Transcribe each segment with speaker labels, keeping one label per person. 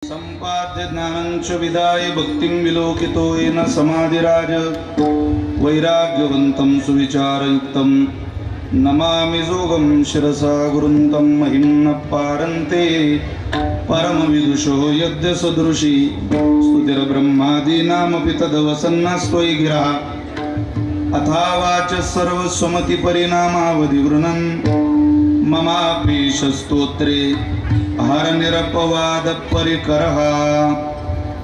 Speaker 1: संपाद्य ज्ञानंच विदाय भक्तिं विलोकितो येन समाधिराज वैराग्यवन्तं सुविचारयुक्तं नमामि जोगं शिरसा गुरुन्तं महिम्न पारन्ते परमविदुषो यद्य सदृशी स्तुतिर्ब्रह्मादीनामपि तदवसन्नस्त्वयि गिरा अथावाच सर्वस्वमति परिणामावधिवृणन् ममापीशस्तोत्रे हरनिरपवाद परिकरः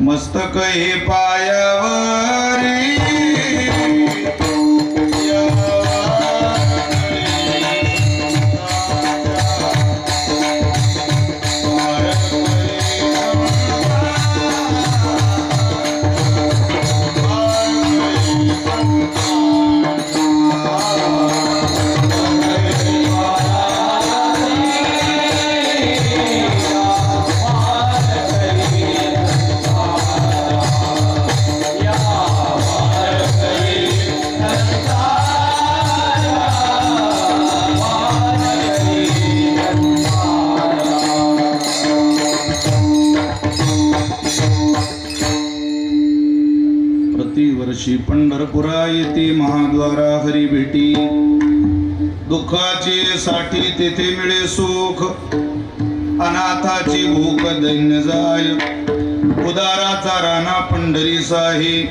Speaker 1: मस्तके पायावरी प्रतिवर्षी पंढरपुरा येथे महाद्वारा हरी भेटी दुःखाचे साठी तेथे मिळे सुख अनाथाची भूक दैन्य जाय उदाराचा राणा पंढरी साही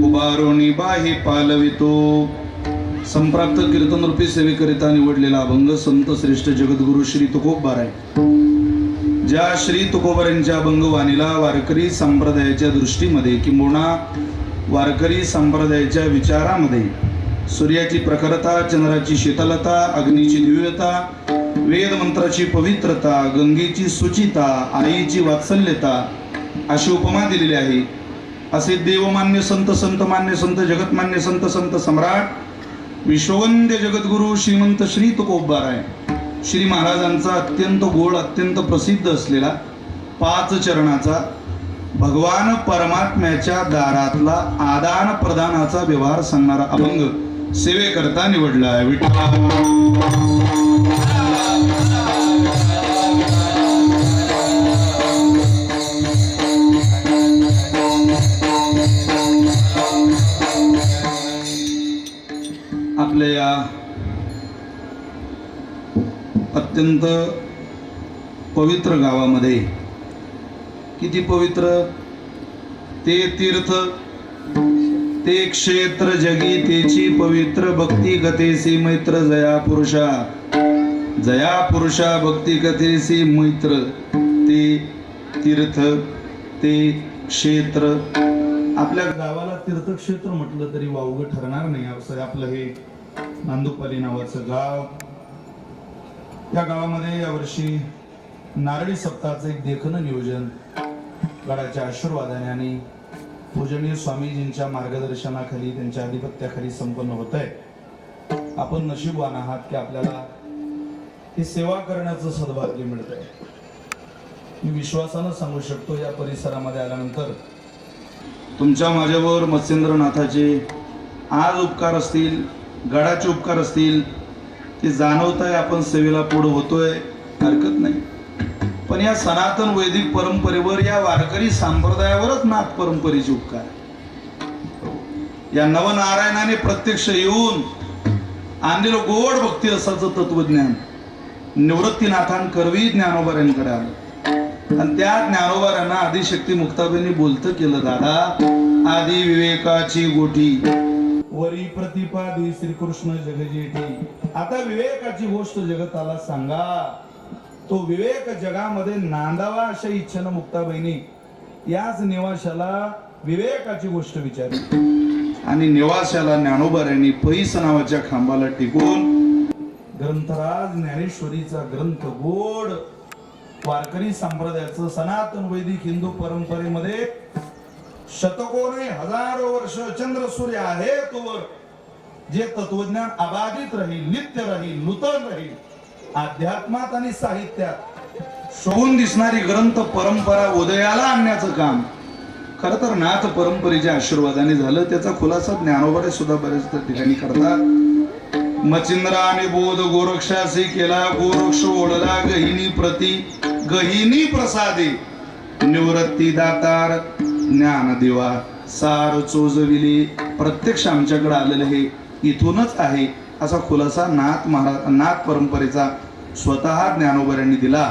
Speaker 1: उभारोणी बाही पालवितो. संप्राप्त कीर्तन रूपी सेवेकरिता निवडलेला अभंग संत श्रेष्ठ जगद्गुरु श्री तुकोबार आहे. ज्या श्री तुकोबारांच्या अभंगवाणीला वारकरी संप्रदायाच्या दृष्टीमध्ये किंबहुना वारकरी संप्रदायाच्या विचारामध्ये सूर्याची प्रखरता, चंद्राची शीतलता, अग्नीची दिव्यता, वेद मंत्राची पवित्रता, गंगेची सुचिता, आईची वात्सल्यता अशी उपमा दिलेली आहे. असे देवमान्य संत, संतमान्य संत, जगतमान्य संत, संत सम्राट विश्ववंद्य जगद्गुरु श्रीमंत श्री तुकोबार आहे. श्री महाराजांचा अत्यंत गोड, अत्यंत प्रसिद्ध असलेला 5 चरणाचा भगवान परमात्म्याच्या दारातला आदान प्रदानाचा व्यवहार सांगणारा अभंग सेवेकरता निवडला आहे. आपल्या या अत्यंत पवित्र गावामध्ये किती पवित्र ते तीर्थ ते क्षेत्र जगी तेची पवित्र भक्ती कथेसी मैत्र जया पुरुषा भक्ती कथेसी मैत्र ते तीर्थ ते क्षेत्र. आपल्या गावाला तीर्थक्षेत्र म्हटलं तरी वावगं ठरणार नाही असं आपलं हे नांदुपाली नावाचं गाव. या गावामध्ये यावर्षी नारळी सप्ताहाचं एक देखणं नियोजन गडाच्या आशीर्वादाने आणि पूजनीय स्वामीजींच्या मार्गदर्शनाखाली, त्यांच्या आधिपत्याखाली संपन्न होत आहे. आपण नशीबवान आहात की आपल्याला ही सेवा करण्याचं सद्भाग्य मिळत आहे. मी विश्वासानं सांगू शकतो या परिसरामध्ये आल्यानंतर तुमच्या माझ्यावर मत्स्येंद्रनाथाचे आज उपकार असतील, गडाचे उपकार असतील ते जाणवत आहे. आपण सेवेला पुढे होतोय, हरकत नाही. पण या सनातन वैदिक परंपरेवर, या वारकरी संप्रदायावरच नाथ परंपरेचे उपकार. या नवनारायणाने प्रत्यक्ष येऊन आणलेलं गोड भक्ती रसाचं तत्वज्ञान निवृत्तीनाथांकरवी ज्ञानोबाऱ्यांकडे आलं आणि त्या ज्ञानोबाऱ्यांना आदिशक्ती मुक्ताबाईंनी बोलतं केलं, दादा आदि विवेकाची गोठी वरी प्रतिपादी श्रीकृष्ण जगजेठी. आता विवेकाची गोष्ट जगताला सांगा. तो विवेक जगामध्ये नांदावा अशा इच्छेनं मुक्ताबाईंनी याच निवाशाला विवेकाची गोष्ट विचारली आणि निवाशाला ज्ञानोबाऱ्यांनी पैस नावाच्या खांबाला टिकून ग्रंथराज ज्ञानेश्वरीचा ग्रंथ गोड वारकरी संप्रदायाचं सनातन वैदिक हिंदू परंपरेमध्ये शतकोने हजारो वर्ष चंद्र सूर्य आहे तोवर जे तत्वज्ञान अबाधित राहील, नित्य राहील, नूतन राहील, अध्यात्मात आणि साहित्यात शोभून दिसणारी ग्रंथ परंपरा उदयाला आणण्याचं काम खर तर नाथ परंपरेच्या आशीर्वादाने झालं. त्याचा खुलासा ज्ञानोबारे सुद्धा बऱ्याच ठिकाणी करतात. मचिंद्राने बोध गोरक्षासी केला, गोरक्ष ओढला गहिनी प्रती गहिनी प्रसादे. निवृत्ती दातार ज्ञान दिवा सार चोजविले. प्रत्यक्ष आमच्याकडे आलेलं हे इथूनच आहे असा खुलासा नाथ परंपरेचा स्वतः ज्ञानोबऱ्यांनी दिला.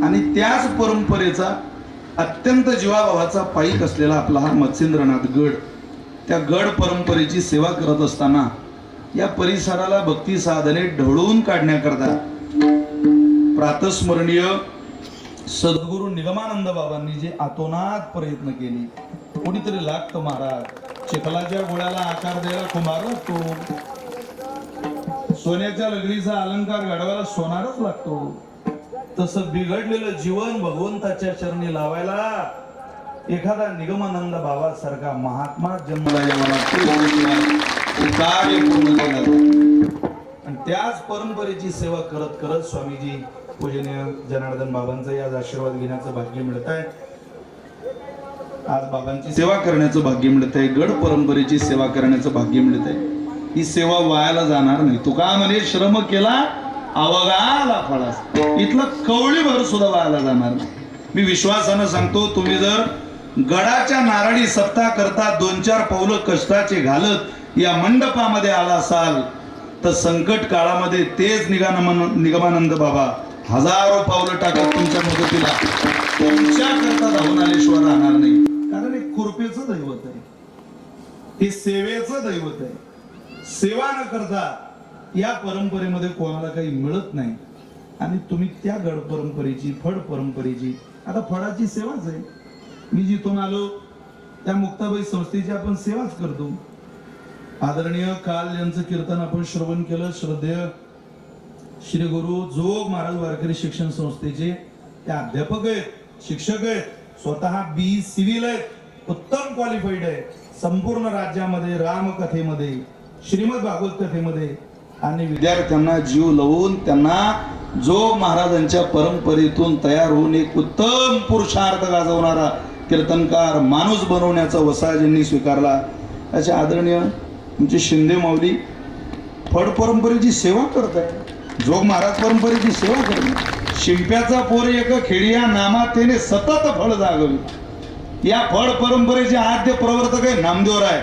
Speaker 1: आणि त्याच परंपरेचा अत्यंत जीवाभावाचा पाईक असलेला आपला हा मत्स्येंद्रनाथ गड, त्या गड परंपरेची सेवा करत असताना या परिसराला भक्ती साधने ढवळून काढण्याकरता प्रातस्मरणीय सद्गुरू निगमानंद बाबांनी जे अतोनात प्रयत्न केले. कोणीतरी लागतं महाराज, चिखलाच्या गोळ्याला आकार द्यायला कुंभार लागतो, सोन्याच्या लगडीचा अलंकार घडवायला सोनारच लागतो. तसं बिघडलेलं जीवन भगवंताच्या चरणी लावायला एखादा निगमानंद बाबासारखा महात्मा जन्मला यावा लागतो. कार्य पूर्ण केलं जातं. आणि त्याच परंपरेची सेवा करत करत स्वामीजी पूजनीय जनार्दन बाबांचा आज आशीर्वाद घेण्याचं भाग्य मिळत आहे. आज बाबांची सेवा करण्याचं भाग्य मिळत आहे, गड परंपरेची सेवा करण्याचं भाग्य मिळत आहे. ही सेवा वायाला जाणार नाही. तुका म्हणे श्रम केला अवघाला फळास, इथलं कवळीभर सुद्धा वायाला जाणार नाही. मी विश्वासानं सांगतो, तुम्ही जर गडाच्या नारळी सत्ता करता 2-4 पावलं कष्टाचे घालत या मंडपामध्ये आला असाल तर संकट काळामध्ये तेच निगमानंद बाबा हजारो पावलं टाकत तुमच्या मदतीला तुमच्या करता धावून आल्याशिवाय राहणार नाही. कारण हे कृपेचं दैवत आहे, हे सेवेचं दैवत आहे. सेवा न करता या परंपरेमध्ये कोणाला काही मिळत नाही. आणि तुम्ही त्या गड परंपरेची, फड परंपरेची, आता फडाची सेवाच आहे. मी जिथून आलो त्या मुक्ताबाई संस्थेची आपण सेवाच करतो. आदरणीय काल यांचं कीर्तन आपण श्रवण केलं. श्रद्धेय श्री गुरु जोग महाराज वारकरी शिक्षण संस्थेचे ते अध्यापक आहेत, शिक्षक आहेत, स्वतः बी सिव्हिल आहेत, उत्तम क्वालिफाईड आहे. संपूर्ण राज्यामध्ये रामकथेमध्ये, श्रीमद भागवत कथेमध्ये आणि विद्यार्थ्यांना जीव लावून त्यांना जोग महाराजांच्या परंपरेतून तयार होऊन एक उत्तम पुरुषार्थ गाजवणारा कीर्तनकार माणूस बनवण्याचा वसा ज्यांनी स्वीकारला असे आदरणीय तुमचे शिंदे माऊली फड परंपरेची सेवा करत आहे. जोग महाराज परंपरेची सेवा करत. शिंप्याचा पोर एक खेडिया नामातेने सतत फळ जागवी. या फड परंपरेचे आद्य प्रवर्तक आहे नामदेव राय.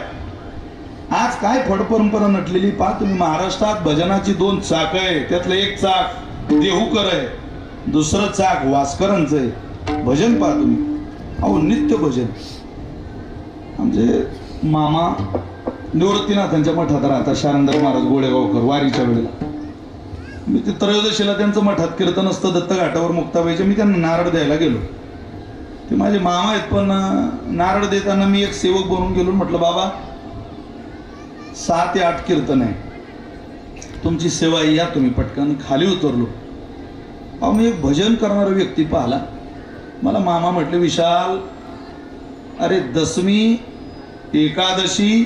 Speaker 1: आज काय फड परंपरा नटलेली पहा तुम्ही. महाराष्ट्रात भजनाची 2 चाक आहे, त्यातलं एक चाक देहूकर आहे, दुसरं चाक वास्करांचं आहे. भजन पहा तुम्ही, अहो नित्य भजन. म्हणजे मामा निवृत्तीनाथांच्या मठात राहतात, शारंदर महाराज गोळेगावकर. वारीच्या वेळेला मी ते त्रयोदशीला त्यांचं मठात कीर्तन असतं दत्त घाटावर मुक्ताबाईच्या. मी त्यांना नारळ द्यायला गेलो. ते माझे मामा आहेत, पण नारळ देताना मी एक सेवक बनून गेलो. म्हटलं बाबा 6 ते 8 कीर्तन आहे, तुमची सेवा आहे, या तुम्ही. पटकन खाली उतरलो. अहो मी एक भजन करणारा व्यक्ती पाहिला. मला मामा म्हटले विशाल, अरे दशमी एकादशी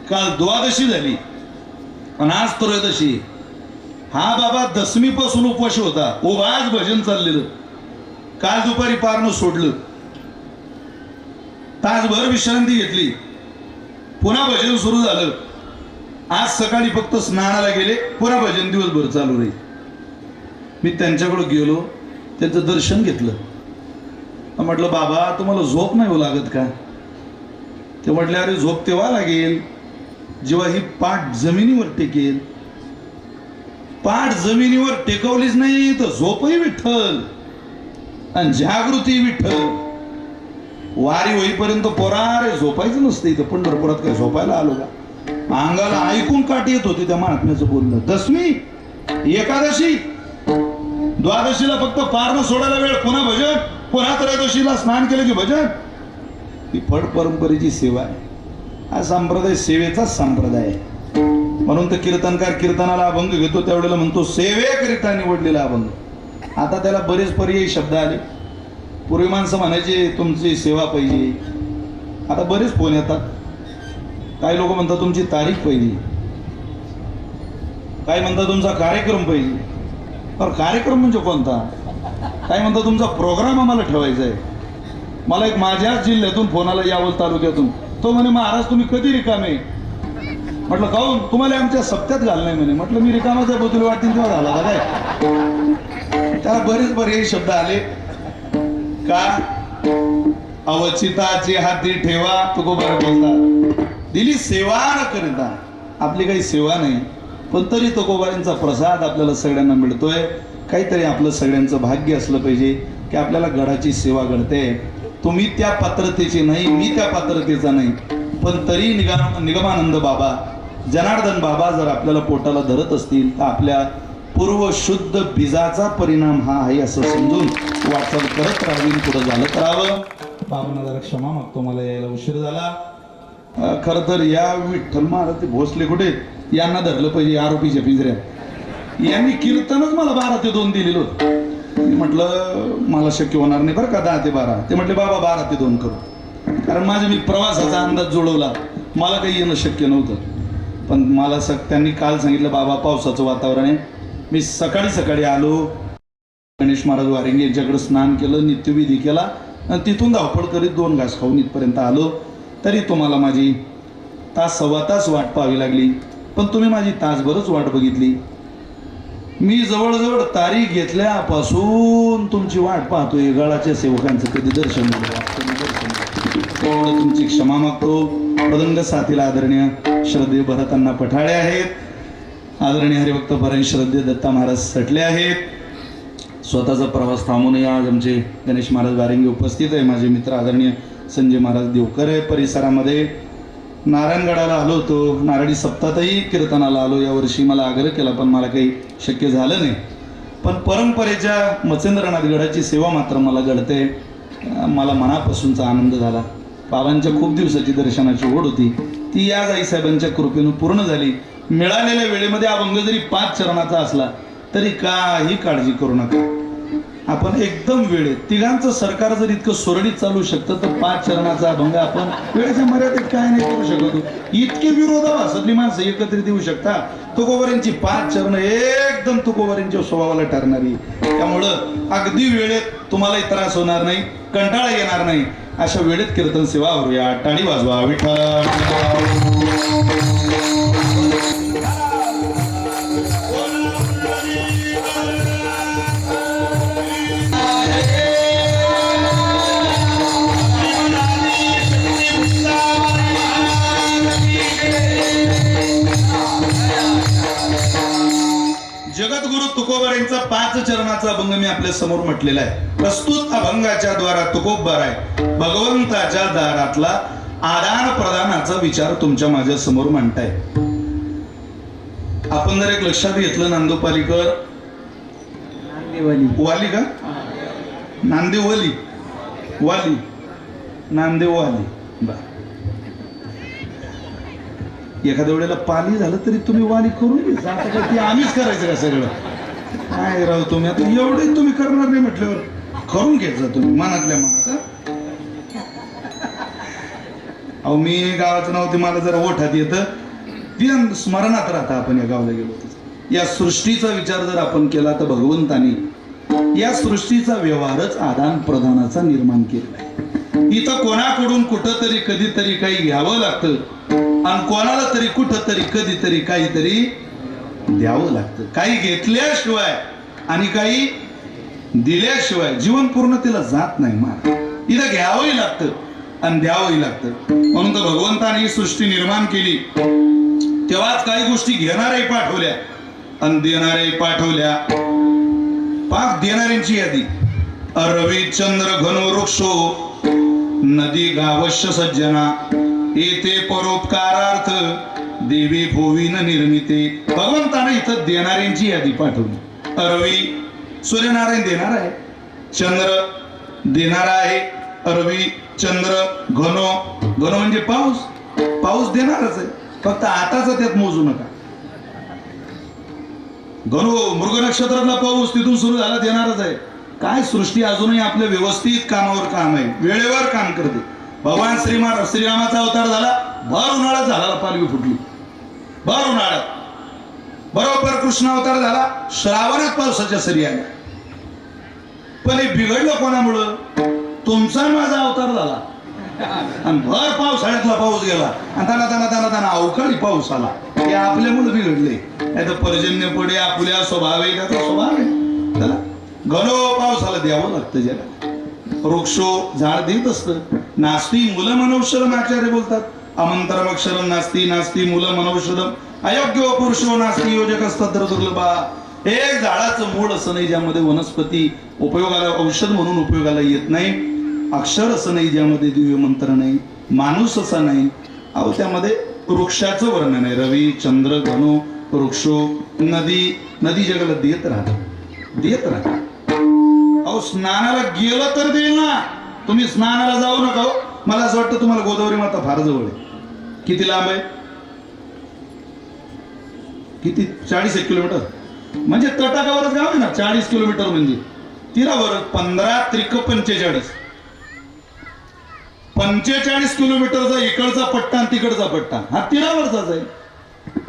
Speaker 1: काल द्वादशी झाली पण आज त्रयोदशी. हा बाबा दशमीपासून उपवास होता, आज भजन चाललेलं. काल दुपारी पारनं सोडलं, तासभर विश्रांती घेतली, पुन्हा भजन सुरू झालं. आज सकाळी फक्त स्नानाला गेले, पुन्हा भजन दिवसभर चालू राहील. मी त्यांच्याकडे गेलो, त्यांचं दर्शन घेतलं. म्हटलं बाबा तुम्हाला झोप नाही हो लागत का? ते म्हटले अरे झोप तेव्हा लागेल जेव्हा ही पाठ जमिनीवर टेकेल. पाठ जमिनीवर टेकवलीच नाही तर झोपही विठ्ठल आणि जागृती विठ्ठल. वारी होईपर्यंत पोरारे झोपायचं नसतं. इथं पंढरपुरात काय झोपायला आलो का? अंगाला ऐकून काठी येत होती त्या महात्म्याचं बोलणं. दशमी एकादशी द्वादशीला फक्त पारणं सोडायला वेळ, पुन्हा भजन, पुन्हा त्रयोदशीला स्नान केलं की भजन. ही फड परंपरेची सेवा आहे. हा संप्रदाय सेवेचा संप्रदाय आहे. म्हणून तर कीर्तनकार कीर्तनाला अभंग घेतो त्यावेळेला म्हणतो सेवेकरिता निवडलेला अभंग. आता त्याला बरेच पर्यायी शब्द आले. पूर्वी माणसं म्हणायचे तुमची सेवा पाहिजे, आता बरेच फोन येतात. काही लोक म्हणतात तुमची तारीख पाहिजे, काही म्हणतात तुमचा कार्यक्रम पाहिजे. तर कार्यक्रम म्हणजे कोणता? काय म्हणतात तुमचा प्रोग्राम आम्हाला ठेवायचा आहे. मला एक माझ्याच जिल्ह्यातून फोन आला, यावल तालुक्यातून. तो म्हणे महाराज तुम्ही कधी रिकामे? म्हटलं काहून? तुम्हाला आमच्या सप्त्यात घाल नाही म्हणे. म्हटलं मी रिकामाच आहे, तुला वाटतील तेव्हा झाला काय? त्याला बरेच पर्यायी शब्द आले का अवचिताची हाती ठेवा तुकोबा बोलतात. दिली सेवा न करिता, आपली काही सेवा नाही, पण तरी तुकोबांचा प्रसाद आपल्याला सगळ्यांना मिळतोय. काहीतरी आपलं सगळ्यांचं भाग्य असलं पाहिजे की आपल्याला गडाची सेवा घडते. तुम्ही त्या पात्रतेची नाही, मी त्या पात्रतेचा नाही, पण तरी निगमानंद बाबा, जनार्दन बाबा जर आपल्याला पोटाला धरत असतील तर आपल्या पूर्व शुद्ध बीजाचा परिणाम हा आहे असं समजून वाटचाल करत राहावी, पुढे झालं करावं. बाबांना जरा क्षमा मागतो, मला यायला उशीर झाला. खरं तर या विठ्ठल महाराज ते भोसले कुठे, यांना धरलं पाहिजे आरोपीच्या पिंजऱ्यात. यांनी कीर्तनच मला 12 ते 2 दिलेलं होतं. मी म्हटलं मला शक्य होणार नाही बरं का 10 ते 12. ते म्हटले बाबा 12 ते 2 करू, कारण माझ्या मी प्रवासाचा अंदाज जुळवला, मला काही येणं शक्य नव्हतं. पण मला त्यांनी काल सांगितलं बाबा पावसाचं वातावरण आहे. मी सकाळी आलो, गणेश महाराज वारिंगे यांच्याकडे स्नान केलं, नित्यविधी केला आणि तिथून धावपळ करीत 2 घास खाऊन इथपर्यंत आलो. तरी तुम्हाला माझी तास सव्वा तास वाट पाहावी लागली, पण तुम्ही माझी तासभरच वाट बघितली. मी जवळजवळ तारीख घेतल्यापासून तुमची वाट पाहतोय, गळाच्या सेवकांचं कधी दर्शन तेवढं तुमची क्षमा मागतो. पदंग साथीला आदरणीय श्रद्धे भरतांना पठाळे आहेत, आदरणीय हरिभक्त परायण श्रद्धे दत्ता महाराज सटले आहेत. स्वतःचा प्रवास थांबून आज आमचे गणेश महाराज वारिंगे उपस्थित आहे. माझे मित्र आदरणीय संजय महाराज देवकर आहे. परिसरामध्ये नारायणगडाला आलो होतो, नारळी सप्तातही कीर्तनाला आलो. यावर्षी मला आग्रह केला पण मला काही शक्य झालं नाही. पण परंपरेच्या मच्छिंद्रनाथ गडाची सेवा मात्र मला घडते. मला मनापासूनचा आनंद झाला. बाबांच्या खूप दिवसाची दर्शनाची ओढ होती, ती या आईसाहेबांच्या कृपेनं पूर्ण झाली. मिळालेल्या वेळेमध्ये अभंग जरी 5 चरणाचा असला तरी काही काळजी करू नका, आपण एकदम वेळेत. तिघांचं सरकार जर इतकं सुरळीत चालू शकतं तर 5 चरणाचा अभंग आपण वेळेच्या मर्यादेत काय नाही करू शकतो. इतके विरोधाभासातली माणसं एकत्रित येऊ शकतात. तुकोबारांची 5 चरण एकदम तुकोबारांच्या स्वभावाला ठरणारी, त्यामुळं अगदी वेळेत तुम्हालाही त्रास होणार नाही, कंटाळा येणार नाही. अशा वेळेत कीर्तन सेवा करूया. टाळी वाजवा विठ्ठल. जगद्गुरु तुकोबारांचा 5 चरणाचा अभंग मी आपल्या समोर म्हटलेला आहे. प्रस्तुत अभंगाच्या द्वारा तुकोबाराय भगवंताच्या दारातला आदान प्रदानाचा विचार तुमच्या माझ्या समोर मांडताय. आपण जर एक लक्षात घेतलं, नांदोपालीकर वाली का नांदेवली वाली नांदेववाली, एखाद्या वेळेला पाली झालं तरी तुम्ही वाली करून घ्या. आता काय ती आम्हीच करायचं का सगळं? काय राहू तुम्ही, आता एवढे तुम्ही करणार नाही म्हटल्यावर करून घ्यायचं तुम्ही मनातल्या मनात. अहो मी गावाचं नाव ते मला जरा ओठात येतं, ती स्मरणात राहता. आपण या गावाला गेलो होतो. या सृष्टीचा विचार जर आपण केला तर भगवंतानी या सृष्टीचा व्यवहारच आदान प्रदानाचा निर्माण केलेला आहे. इथं कोणाकडून कुठं तरी कधीतरी काही घ्यावं लागतं आणि कोणाला तरी कुठं तरी कधीतरी काहीतरी द्यावं लागतं. काही घेतल्याशिवाय आणि काही दिल्याशिवाय जीवन पूर्णतेला जात नाही. मान इथं घ्यावंही लागतं आणि द्यावंही लागतं. म्हणून तर भगवंताने ही सृष्टी निर्माण केली तेव्हाच काही गोष्टी घेणाऱ्याही पाठवल्या आणि देणाऱ्याही पाठवल्या. पाक देणाऱ्यांची यादी: रवी चंद्र घन वृक्षो नदी गावश्य सज्जना येथे परोपकारार्थ देवी भुवीन निर्मिते. भगवंताने इथं देणाऱ्यांची यादी पाठवली. रवी सूर्यनारायण देणार आहे, चंद्र देणारा आहे. रवी चंद्र घनो घनो म्हणजे पाऊस, पाऊस देणारच आहे, फक्त आताचा त्यात मोजू नका. घनो मृग नक्षत्रातला पाऊस तिथून सुरू झाला देणारच आहे. काय सृष्टी अजूनही आपल्या व्यवस्थित कामावर काम आहे, वेळेवर काम करते. भगवान श्रीरामाचा अवतार झाला, भर उन्हाळ्यात झाला पालवी फुटली, भर उन्हाळ्यात. बरोबर कृष्ण अवतार झाला, श्रावणात पावसाच्या सरी आल्या. पण हे बिघडलं कोणामुळं? तुमचा माझा अवतार झाला आणि भर पावसाळ्यातला पाऊस गेला आणि त्यांना अवकाळी पाऊस आला. हे आपल्यामुळे बिघडले. नाही तर पर्जन्य पडे आपल्या स्वभाव आहे, त्याचा स्वभाव आहे. त्याला घनो पावसाला द्यावं लागतं जगात. वृक्षो झाड देत असतं. नास्ती मूलं मनौषधम आचार्य बोलतात. अमंतरम अक्षरम नास्ती नास्ती मूलं मनौषधम अयोग्य पुरुषो नास्ती योजक असतात दुर्लभा. एक झाडाचं मूळ असं नाही ज्यामध्ये वनस्पती उपयोगाला औषध म्हणून उपयोगाला येत नाही. अक्षर असं नाही ज्यामध्ये दिव्य मंत्र नाही. माणूस असा नाही. अहो त्यामध्ये वृक्षाचं वर्णन आहे. रवी चंद्र गणो वृक्षो नदी. नदी जगाला देत राहत. अहो स्नानाला गेलं तर देईल ना. तुम्ही स्नानाला जाऊ नका हो. मला असं वाटतं तुम्हाला गोदावरी माता फार जवळ आहे. किती लांब आहे? किती? 40 किलोमीटर. म्हणजे तटाकावरच गाव आहे ना. 40 किलोमीटर म्हणजे तीरावर 15 त्रिक 45. 45 किलोमीटरचा इकडचा पट्टा आणि तिकडचा पट्टा हा तीरावरचाच आहे.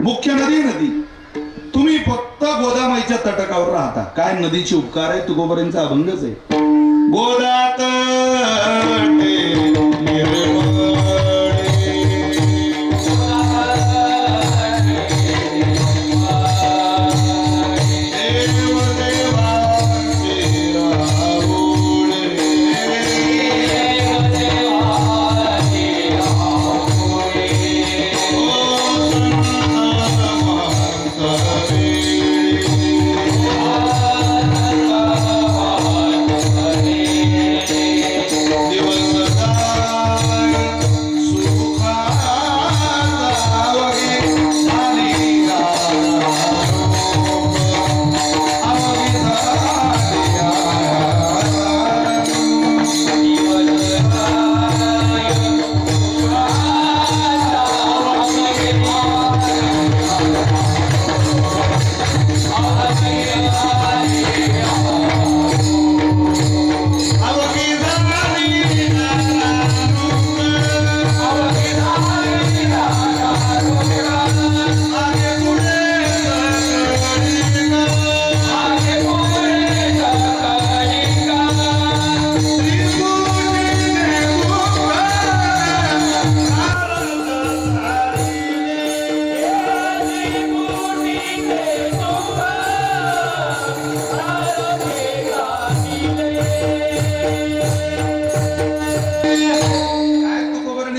Speaker 1: मुख्य नदी. तुम्ही फक्त गोदामाईच्या तटाकावर राहता. काय नदीचे उपकार आहे? तुकोबारांचा अभंगच आहे. गोदात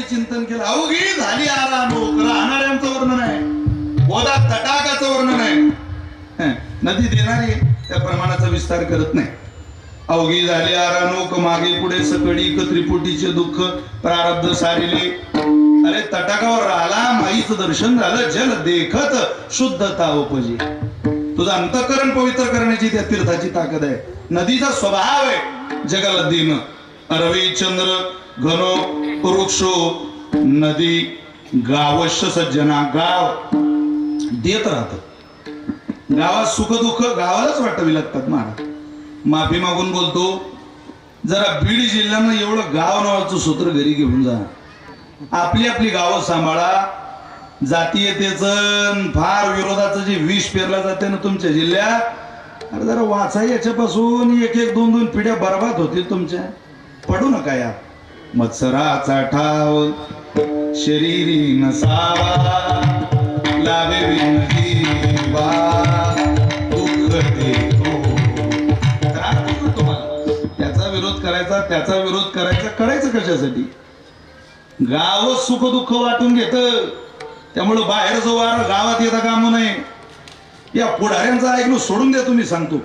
Speaker 1: चिंतन केलं. अवघी झाली आराम. राहणाऱ्यांचं वर्णन आहे. गोदा तटाकाचं वर्णन आहे. नदी देणारी त्या प्रमाणाचा विस्तार करत नाही. अवघी झाली आरानोक मागे पुढे सकडी त्रिपुटीचे दुःख प्रारब्ध सारिले. अरे तटाकावर राहिला माईचं दर्शन झालं. जल देखत शुद्धता उपजी. तुझं अंतःकरण पवित्र करण्याची त्या तीर्थाची ताकद आहे. नदीचा स्वभाव आहे जगाला देणं. रवी चंद्र घनो वृक्षो नदी गावश्य सज्जना. गाव देत राहत. गावात सुख दुःख गावालाच वाटावी लागतात. महाराज माफी मागून बोलतो. जरा बीड जिल्ह्यानं एवढं गाव नावाचं सूत्र घरी घेऊन जा. आपली आपली गावं सांभाळा. जातीयतेचं फार विरोधाचं जे विष पेरला जाते ना तुमच्या जिल्ह्यात. अरे जरा वाचा याच्यापासून एक एक दोन दोन पिढ्या बर्बाद होतील तुमच्या. पडू नका या. मत्सराचा ठाव शरीरी नसावा लावे विनजीवा दुःख देतो. त्याचा विरोध करायचा त्याचा विरोध करायचा. करायचं कशासाठी? गाव सुख दुःख वाटून घेत. त्यामुळं बाहेरचं वार गावात येता कामू नये. या पुढाऱ्यांचं ऐकलं सोडून द्या. तुम्ही सांगतो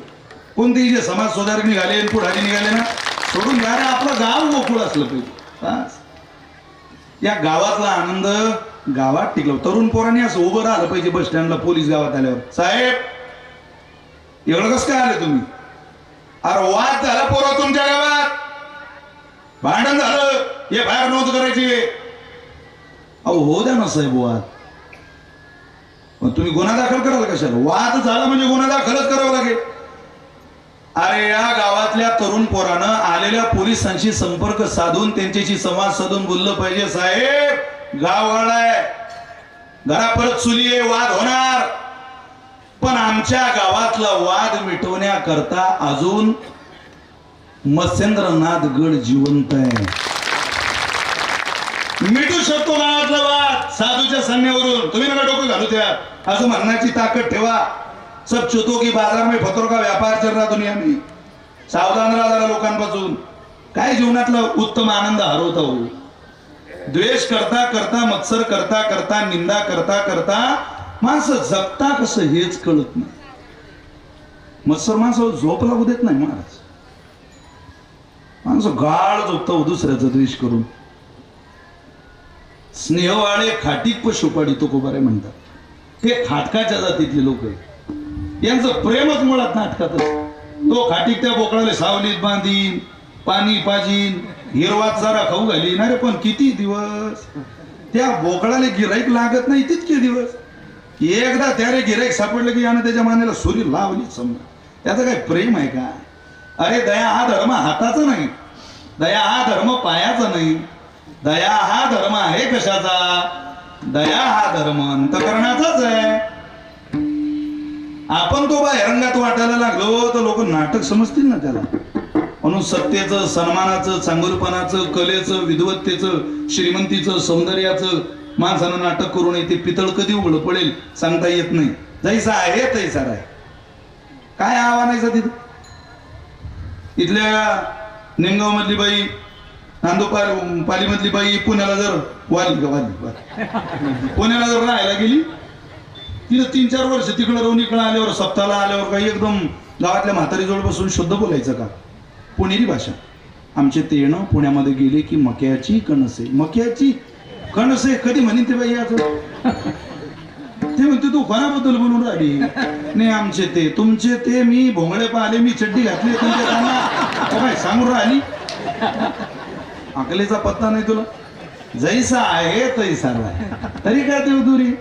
Speaker 1: कोणतेही जे समाज सुधारक निघाले पुढारी निघाले ना सोडून द्या. रे आपलं गाव गोकुळ असलं पाहिजे. या गावातला आनंद गावात टिकलो. तरुण पोरांनी असं उभं राहिलं पाहिजे बस स्टँडला पोलीस गावात आल्यावर. साहेब एवढं कसं काय आले तुम्ही? अरे वाद झाला पोरा तुमच्या गावात. भांडण झालं. हे बाहेर नोंद करायची. अहो हो द्या ना साहेब वाद. मग तुम्ही गुन्हा दाखल कराल कशाला? वाद झाला म्हणजे गुन्हा दाखलच करावा लागेल. अरे या गावातल्या तरुण पोरानं आलेल्या पोलिसांशी संपर्क साधून त्यांच्याशी संवाद साधून बोललं पाहिजे. साहेब गाव आहे. घरा परत चुली आहे. वाद होणार. पण आमच्या गावातला वाद मिटवण्याकरता अजून मत्स्येंद्रनाथ गड जिवंत आहे. मिटू शकतो गावातला वाद साधूच्या सांगण्यावरून. तुम्ही नका डोकं घालू त्या. अजून म्हणण्याची ताकद ठेवा. सब चुतो की बाजार में फतों का व्यापार चल रहा दुनिया में. सावधान राहा जरा लोकांपासून. काय जीवनातला उत्तम आनंद हरवता हो. द्वेष करता करता, मत्सर करता करता, निंदा करता करता माणसं जगता कसं हेच कळत नाही. मत्सर माणसावर झोप लागू देत नाही महाराज. माणसं गाळ झोपतो दुसऱ्याचा द्वेष करून. स्नेहवाळे खाटीक पशुपाडी तुकोबारे म्हणतात. हे खाटकाच्या जातीतले लोक आहेत. यांचं प्रेमच मुळात नाटकातच. तो खाटीक त्या बोकडाला सावलीत बांधीन, पाणी पाजीन, हिरवात जरा खाऊ घाली ना रे. पण किती दिवस त्या बोकडाला गिराईक लागत नाही तितके दिवस. एकदा त्यारे गिराईक सापडलं की यानं त्याच्या मानेला सुरी लावली समजा. त्याचं काय प्रेम आहे का? अरे दया हा धर्म हाताचा नाही, दया हा धर्म पायाचा नाही. दया हा धर्म आहे कशाचा? दया हा धर्म अंतकरणाचाच आहे. आपण तो बाहेरंगात वाटायला लागलो तर लोक नाटक समजतील ना त्याला. म्हणून सत्तेचं, सन्मानाचं, चांगुलपणाचं, कलेचं, विद्वत्तेचं, श्रीमंतीचं, सौंदर्याचं माणसानं नाटक करू नये. ते पितळ कधी उघड पडेल सांगता येत नाही. जैसा आहे तैसा आहे. काय आव्हानायचं तिथं? इथल्या निमगाव मधली बाई, नांदोपाली मधली बाई पुण्याला जर वाली पुण्याला जर राहायला गेली, तिला 3-4 वर्ष तिकडं राहून इकडं आल्यावर, सप्ताहाला आल्यावर काही एकदम गावातल्या म्हातारी जोड बसून शुद्ध बोलायचं का? पुणेरी भाषा. आमचे ते येणं पुण्यामध्ये गेले की मक्याची कणसे, मक्याची कणसे कधी म्हणेन ते बाई याचं. ते म्हणते तू कोणाबद्दल बोलून राहिली? नाही आमचे ते, तुमचे ते, मी भोंगळे पाहिले, मी चड्डी घातली तुमच्या सांगून राहिली. अकलेचा पत्ता नाही तुला. जैसा आहे तैसा आहे. तरी काय ते दुरी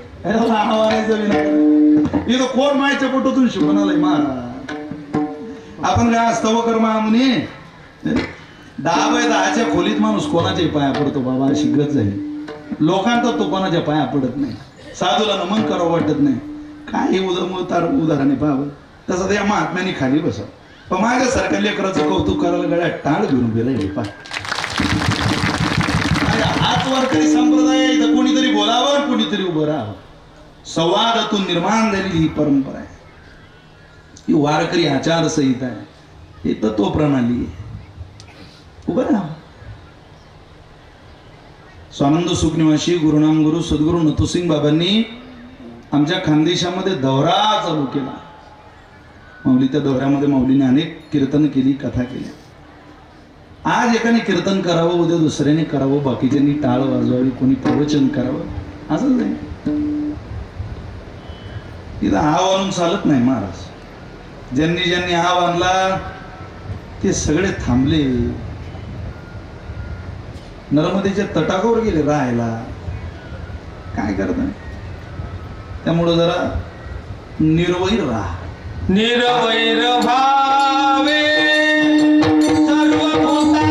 Speaker 1: इथं कोण मायच्या पोटातून शिकून आलाय महाराज. आपण काय असतं कर्मा म्हणे 10x10च्या खोलीत माणूस कोणाच्या पाया पडतो बाबा, अशी गत झाली. लोकांचा तो कोणाच्या पाया पडत नाही. साधूला नमन करावं वाटत नाही. काय उदाहरण आहे पाहावं. तसं त्या महात्म्याने खाली बसा. पण माझ्यासारख्या लेकराचं कौतुक करायला गड्या टाळ घेऊन उभे राहिले. पा हाच वारकरी संप्रदाय आहे. तर कोणीतरी बोलावं, कोणीतरी उभं राहावं. संवादातून निर्माण झालेली ही परंपरा आहे. ही वारकरी आचारसंहिता आहे. ही तत्व प्रणाली आहे. उभं राहावं. स्वानंद सुखनिवासी गुरुनाम गुरु सद्गुरु नथुसिंग बाबांनी आमच्या खानदेशामध्ये दौरा चालू केला. माऊली त्या दौऱ्यामध्ये माऊलीने अनेक कीर्तन केली, कथा केल्या. आज एकाने कीर्तन करावं, उद्या दुसऱ्याने करावं, बाकीच्यांनी टाळ वाजवावी, कोणी प्रवचन करावं, असंच आहे. तिथं हाव आणून चालत नाही महाराज. ज्यांनी ज्यांनी हाव आणला ते सगळे थांबले, नर्मदेच्या तटाकावर गेले राहायला. काय करत? त्यामुळं जरा निर्वैर राहा.
Speaker 2: निर्वैर भावे सर्वभूता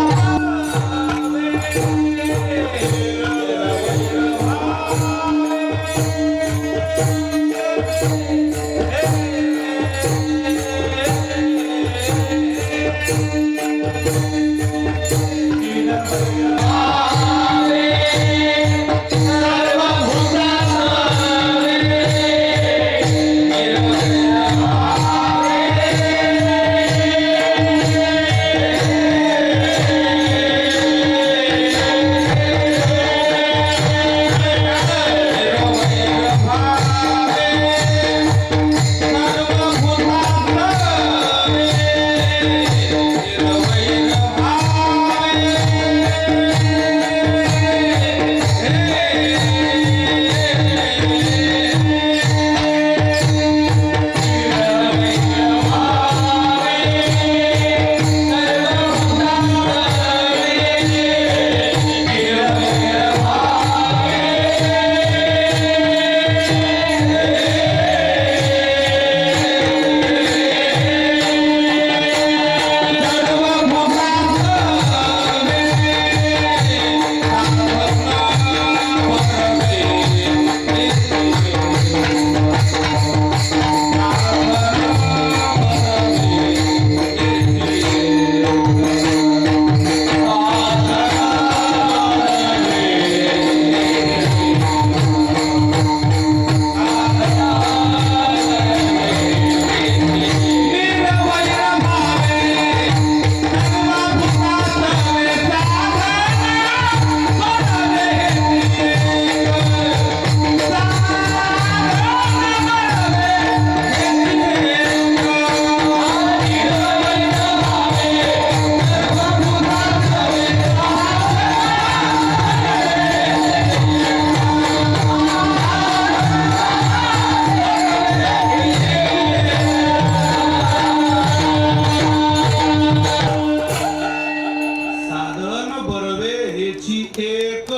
Speaker 1: त्याची एक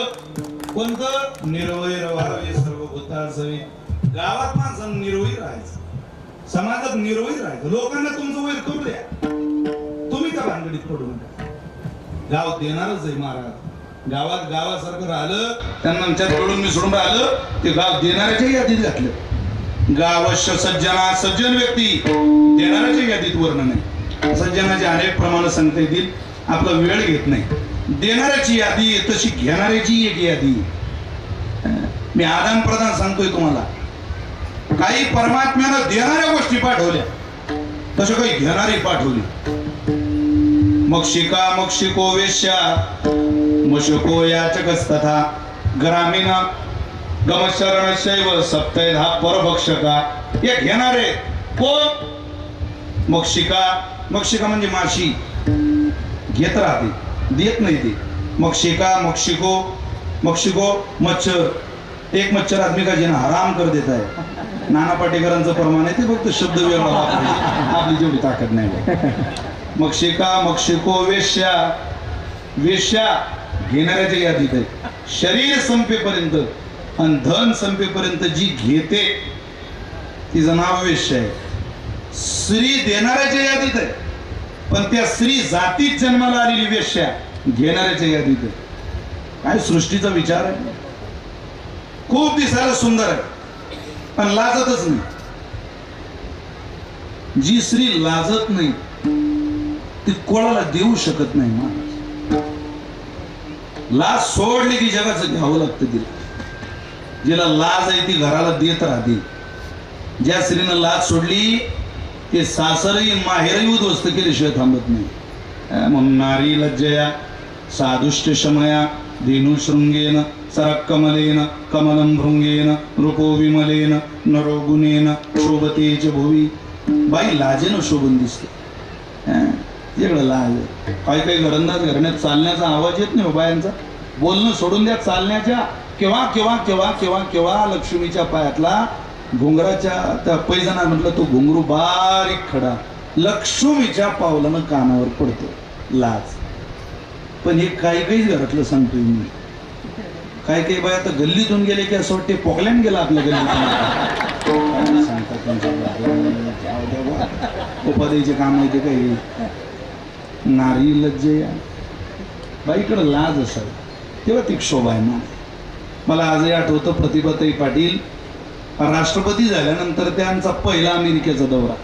Speaker 1: कोणतं निर्वैर व्हावे सर्व भूतासवे. गावात माणसानं निर्वैर राहायचं, समाजात निर्वैर राहायचं. लोकांना तुमचं वैर करू द्या, तुम्ही त्या भानगडीत पडू नका. गाव देणारच आहे महाराज. गावात गावासारखं राहिलं, त्यांना आमच्याकडून मी सोडून राहिलं, ते गाव देणाऱ्याच्या यादीत घातलं. गावश्य सज्जना, सज्जन व्यक्ती देणाऱ्याच्या यादीत वर्णन आहे. सज्जनाचे अनेक प्रमाण सांगता येतील, आपला वेळ घेत नाही. देणाऱ्याची यादी तशी घेणाऱ्याची एक यादी. मी आदान प्रदान सांगतोय तुम्हाला. काही परमात्म्यानं देणाऱ्या गोष्टी पाठवल्या, तसं काही घेणारी पाठवली. मग शिका मग शिको वेश्या मशको याचकस्तथा ग्रामीण गमशरणशैव सप्तैधा परभक्षका. हे घेणारे कोण? मक्षिका. मक्षिका म्हणजे माशी, घेत राहते, देत नाही ते. मक्षिका मक्षिको. मक्षिको मच्छर. एक मच्छर आदमी का जिना हराम कर देता है. नाना पाटेकरांचं प्रमाण आहे, ते फक्त शब्द वेगळा वापरायचे, आपली जेवढी ताकद नाही. मक्षिका मक्षिको वेश्या. वेश्या घेणाऱ्याच्या यादीत आहे. शरीर संपेपर्यंत आणि धन संपेपर्यंत जी घेते तिचं नाव वेश्या आहे. स्त्री देणाऱ्याच्या यादीत आहे, पण त्या स्त्री जातीत जन्माला आलेली वेश्या घेणाऱ्याच्या यादीत आहे. काय सृष्टीचा विचार आहे. खूप दिसायला सुंदर आहे, पण लाजतच नाही. जी स्त्री लाजत नाही ती कोणाला देऊ शकत नाही महाराज. लाज सोडली की जगाचं घ्यावं लागतं तिला. जिला लाज आहे ती घराला देत राहते. ज्या स्त्रीनं लाज सोडली ते सासरही माहेरही उद्ध्वस्त केल्याशिवाय थांबत नाही. म्हणून नारी लज्जया साधुष्ट शमया धेनु शृंगेन सरकमलेन कमलं भृंगेन रूपो विमलेन नरो गुणेन शोभते च भुवी. बाई लाजेनं शोभून दिसते. इकडं लाज. काही काही घरंदाज घराण्यात चालण्याचा आवाज येत नाही बायांचा. बोलणं सोडून द्या, चालण्याच्या केव्हा केव्हा केव्हा केव्हा केव्हा लक्ष्मीच्या पायातला घुंगराच्या त्या पैजना म्हटलं तो घुंगरू बारीक खडा लक्ष्मीच्या पावलानं कानावर पडतो. लाज. पण हे काही काहीच घरातलं सांगतोय मी. काही काही बाया तर गल्लीतून गेले की असं वाटते पोकल्यान गेला आपल्या गल्लीतून. सांगतात उपाध्यायचे काम आहे ते काही. नारी लज्जया. बाईकडं लाज असावी तेव्हा ती शोभा आहे ना. मला आजही आठवतं प्रतिभाताई पाटील राष्ट्रपती झाल्यानंतर त्यांचा पहिला अमेरिकेचा दौरा.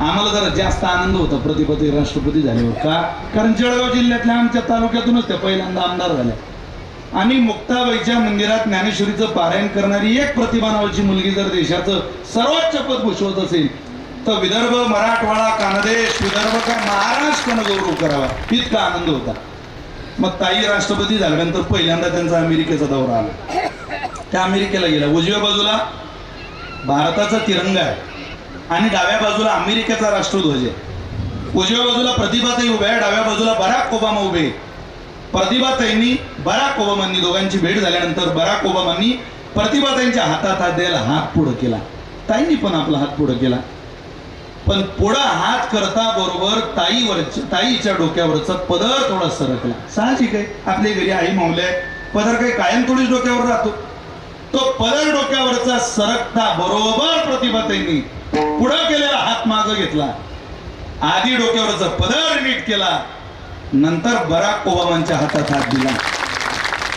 Speaker 1: आम्हाला जरा जास्त आनंद होता प्रतिभाताई राष्ट्रपती झाल्यावर. का? कारण जळगाव जिल्ह्यातल्या आमच्या तालुक्यातूनच त्या पहिल्यांदा आमदार झाल्या. आणि मुक्ताबाईच्या मंदिरात ज्ञानेश्वरीचं पारायण करणारी एक प्रतिभा नावाची मुलगी जर देशाचं सर्वोच्च पद भूषवत असेल तर विदर्भ, मराठवाडा, कानदेश, विदर्भ का महाराष्ट्रानं गौरव करावा, इतका आनंद होता. मग ताई राष्ट्रपती झाल्यानंतर पहिल्यांदा त्यांचा अमेरिकेचा दौरा आला. त्या अमेरिकेला गेला. उजव्या बाजूला भारताचा तिरंगा आहे आणि डाव्या बाजूला अमेरिकेचा राष्ट्रध्वज आहे. उजव्या बाजूला प्रतिभाताई उभ्या आहे, डाव्या बाजूला बराक ओबामा उभे. प्रतिभाताईंनी बराक ओबामांनी दोघांची भेट झाल्यानंतर बराक ओबामांनी प्रतिभाताईंच्या हातात हात द्यायला हात पुढं केला. ताईंनी पण आपला हात पुढं केला. पण पुढं हात करता बरोबर ताईच्या डोक्यावरचा पदर थोडा सरकला. साहजिक आहे, आपल्या घरी आई मावल्या पदर काही कायम थोडीच डोक्यावर राहतो. तो पदर डोक्यावरचा सरकता बरोबर प्रतिभाताईंनी पुढं केलेला हात मागं घेतला. आधी डोक्यावरचा पदर नीट केला, नंतर बराक ओबामांच्या हातात हात दिला.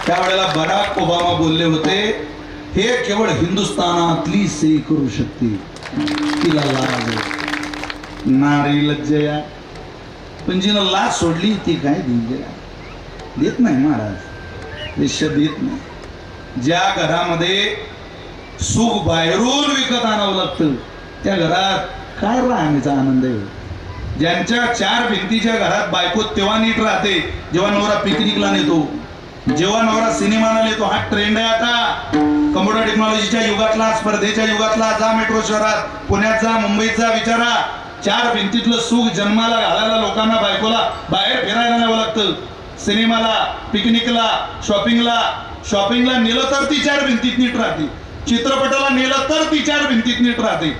Speaker 1: त्यावेळेला बराक ओबामा बोलले होते, हे केवळ हिंदुस्थानातली स्त्री करू शकते, तिला लाज आहे. नारी लज्जया. पण जिनं लाज सोडली ती काय देत नाही महाराज. वेश्या देत नाही. ज्या घरामध्ये सुख बाहेरून विकत आणावं लागतं त्या घरात काय राहण्याचा आनंद आहे. ज्यांच्या चार भिंतीच्या घरात बायको तेव्हा नीट राहते जेव्हा नवरा पिकनिकला नेतो, जेव्हा नवरा सिनेमाला नेतो. हा ट्रेंड आहे आता. कम्प्युटर टेक्नॉलॉजीच्या युगातला, स्पर्धेच्या युगातला. जा मेट्रो शहरात, पुण्यात जा, मुंबईत जा, विचारा. चार भिंतीतलं सुख जन्माला घालायला लोकांना बायकोला बाहेर फिरायला न्यावं लागतं. सिनेमाला, पिकनिकला, शॉपिंगला नेलं तर ती चार भिंतीत नीट राहते. चित्रपटाला नेलं तर ती चार भिंतीत नीट राहते.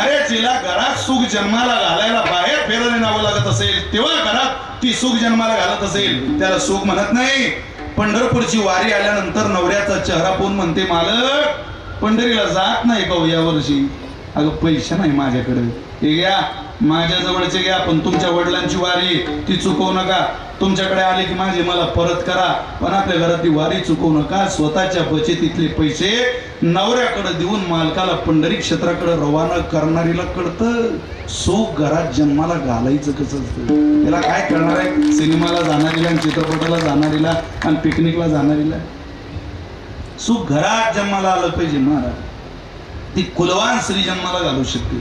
Speaker 1: अरे जिला घरात सुख जन्माला घालायला बाहेर फेरायला न्यावं लागत असेल तेव्हा घरात ती सुख जन्माला घालत असेल त्याला सुख म्हणत नाही. पंढरपूरची वारी आल्यानंतर नवऱ्याचा चेहरा पाहून म्हणते मालक पंढरीला जात नाही का या वर्षी. अगं पैसे नाही माझ्याकडे. हे घ्या माझ्या जवळचे घ्या पण तुमच्या वडिलांची वारी ती चुकवू नका. तुमच्याकडे आले की माझे मला परत करा पण आपल्या घरात ती वारी चुकवू नका. स्वतःच्या बचतीतले पैसे नवऱ्याकडे देऊन मालकाला पंढरी क्षेत्राकडे रवाना करणारीला कळतं सुख घरात जन्माला घालायचं कसं असतं. त्याला काय कळणार आहे सिनेमाला जाणारीला आणि चित्रपटाला जाणारीला आणि पिकनिकला जाणारीला. सुख घरात जन्माला आलं पाहिजे महाराज. ती कुलवान स्त्री जन्माला घालू शकते.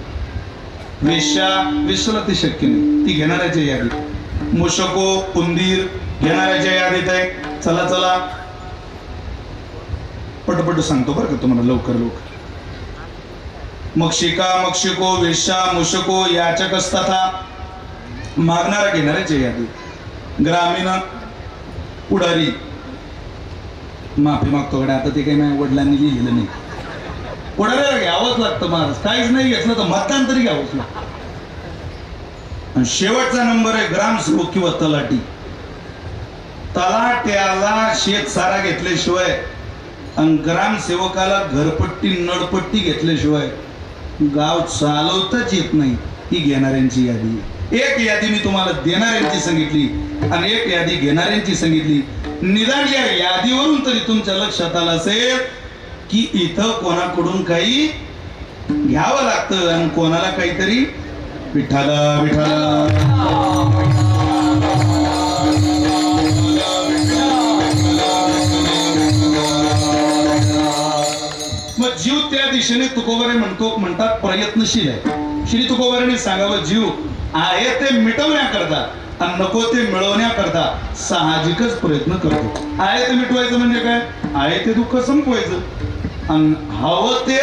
Speaker 1: वेश्याला ती शक्य नाही. ती घेणाऱ्याच्या यादीत. मुशको उंदीर घेणाऱ्याच्या यादीत आहे. चला चला पटपट सांगतो बरं का तुम्हाला लवकर लवकर. मक्षिको वेश्या मुशको याचक असतात मागणारा घेणाऱ्याच्या यादीत. ग्रामीण पुढारी माफी मागतो कडे आता ते काही माझ्या वडिलांनी लिहिलेलं नाही. पुढाऱ्याला घ्यावंच लागतं महाराज. काहीच नाही घेतलं तर मतदान तरी घ्यावंच लागतं. आणि शेवटचा नंबर आहे ग्रामसेवक किंवा तलाठी. तलाट्याला शेत सारा घेतल्याशिवाय आणि ग्रामसेवकाला घरपट्टी नळपट्टी घेतल्याशिवाय गाव चालवताच येत नाही. ही घेणाऱ्यांची यादी. एक यादी मी तुम्हाला देणाऱ्यांची सांगितली आणि एक यादी घेणाऱ्यांची सांगितली. निदान या यादीवरून तरी तुमच्या लक्षात आलं असेल की इथं कोणाकडून काही घ्यावं लागतं आणि कोणाला काहीतरी विठाला विठाला. मग जीव त्या दिशेने तुकोबारे म्हणतात प्रयत्नशील आहे. श्री तुकोबारांनी सांगावं जीव आहे ते मिटवण्याकरता आणि नको ते मिळवण्याकरता साहजिकच प्रयत्न करतो. आहे ते मिटवायचं म्हणजे काय आहे ते दुःख संपवायचं आणि हवं ते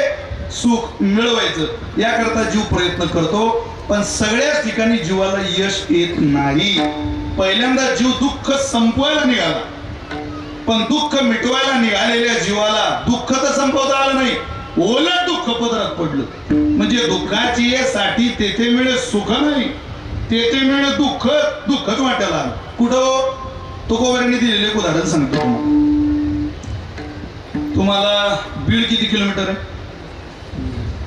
Speaker 1: सुख मिळवायचं याकरता जीव प्रयत्न करतो. पण सगळ्याच ठिकाणी जीवाला यश येत नाही. पहिल्यांदा जीव दुःख संपवायला निघाला पण दुःख मिटवायला निघालेल्या जीवाला दुःख तर संपवता आलं नाही उलट दुःख पदरात पडलं. म्हणजे दुःखाची साठी तेथे मिळे सुख नाही तेथे मिळे दुःखच वाटायला आलं. कुठं तुकोबारांनी दिलेले एक उदाहरण सांगतो तुम्हाला. बीड किती किलोमीटर आहे?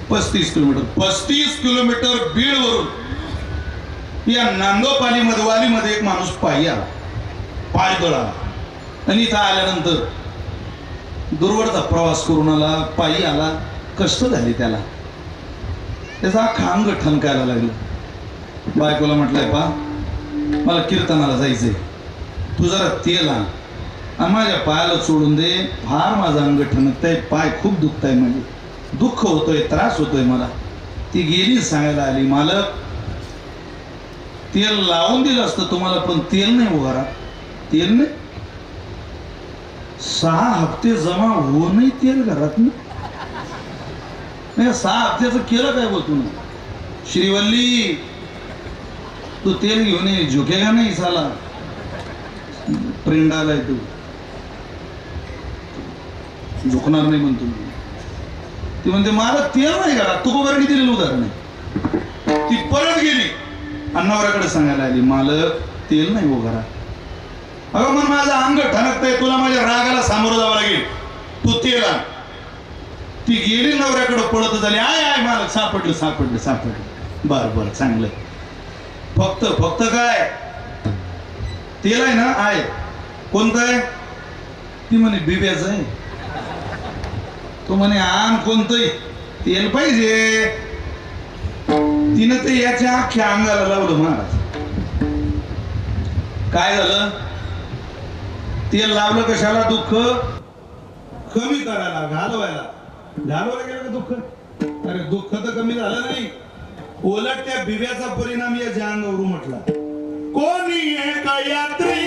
Speaker 1: 35 किलोमीटर. 35 किलोमीटर बीड वरून या नांदोपाली मधवालीमध्ये एक माणूस पायी आला. पाय गळाला आणि इथं आल्यानंतर दूरवरचा प्रवास करून आला. पायी आला. कष्ट झाली त्याला. त्याचा अंग ठणकायला लागलं. बायकोला म्हटलंय पा मला कीर्तनाला जायचंय तू जरा तेल आण आणि माझ्या पायाला सोडून दे. फार माझं अंग ठणकतंय पाय खूप दुखताय म्हणजे दुःख होतोय त्रास होतोय मला. ती गेली सांगायला आली मालक तेल लावून दिलं असतं तुम्हाला पण तेल नाही उभारा. तेल नाही 6 हप्ते जमा होऊनही तेल घरात नाही. 6 हप्त्याचं केलं काय बोलतो ना. श्रीवल्ली तू तेल घेऊन ये झुकेगा नाही साला ट्रेंड आलाय तू झुकणार नाही म्हणतो. ती म्हणते मला तेल नाही घरात. तुकोबारांनी दिलेलं उदाहरण आहे. ती परत गेली अण्णावराकडे सांगायला आली मालक तेल नाही हो घरात. अगं मग माझं अंग ठणकतंय तुला माझ्या रागाला सामोरं जावं लागेल तू तेल आण. ती गेली नवऱ्याकडे पळत झाली. आय आय मालक सापडलं. बरं चांगलं. फक्त काय तेल आहे ना आहे कोणतं आहे? ती म्हणे बिब्याचं आहे. तो म्हणे आण कोणतंही तेल पाहिजे. तिनं ते याच्या अख्ख्या अंगाला लावलं महाराज. काय झालं? तेल लावलं कशाला? दुःख कमी करायला घालवायला गेलं का दुःख? अरे दुःख तर कमी झालं नाही उलट त्या बिब्याचा परिणाम याच्या अंगावर उमटला. कोणी एक यात्री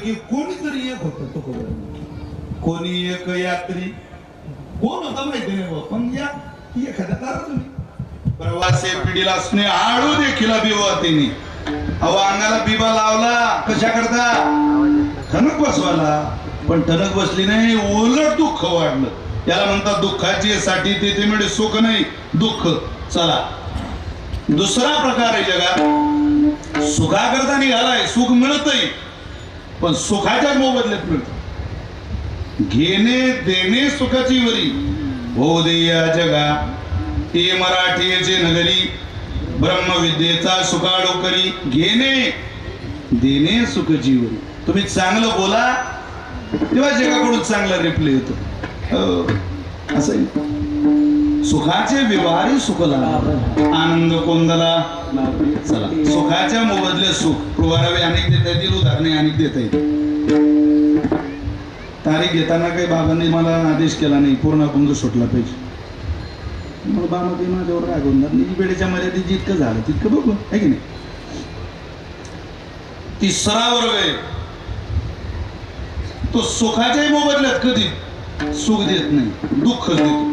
Speaker 1: पैकी कोणीतरी एक होतं तुकोबा. कोणी एक यात्री कोण होता माहिती नाही बा, पण या एखाद्या करा तुम्ही. प्रवासी पिढीला स्नेह आळू देखील बिवातीने अहो अंगाला बिबा लावला कशा करता ठणक बसवायला, पण ठणक बसली नाही उलट दुःख वाढलं. याला म्हणतात दुःखाची साठी तिथे मिळे सुख नाही दुःख. चला दुसरा प्रकार आहे जगात सुखाकरता निघालाय, सुख मिळतही पण सुखाच्या मोबदल्यात मिळत. घेणे देणे सुखाची वरी हो दे या जगा हे मराठीचे नगरी ब्रह्मविद्येचा सुखाडो करी. घेणे देणे सुखाची वरी. तुम्ही चांगलं बोला तेव्हा जगाकडून चांगला रिप्ले येतो. असं सुखाचे व्यवहारी सुखला आनंद कोंदला. चला सुखाच्या मोबदले सुख पुरावे अनेक देता येतील, उदाहरणे अनेक देता येतील. तारीख घेताना काही बाबांनी मला आदेश केला नाही, पूर्ण अभंग सुटला पाहिजे. मग बाबा ते माझ्यावर रागवणार वेळेच्या मर्यादेत जितकं झालं तितकं बघू आहे की नाही. तिसरा वर्ग आहे तो सुखाच्याही मोबदल्यात कधी सुख देत नाही दुःख देतो.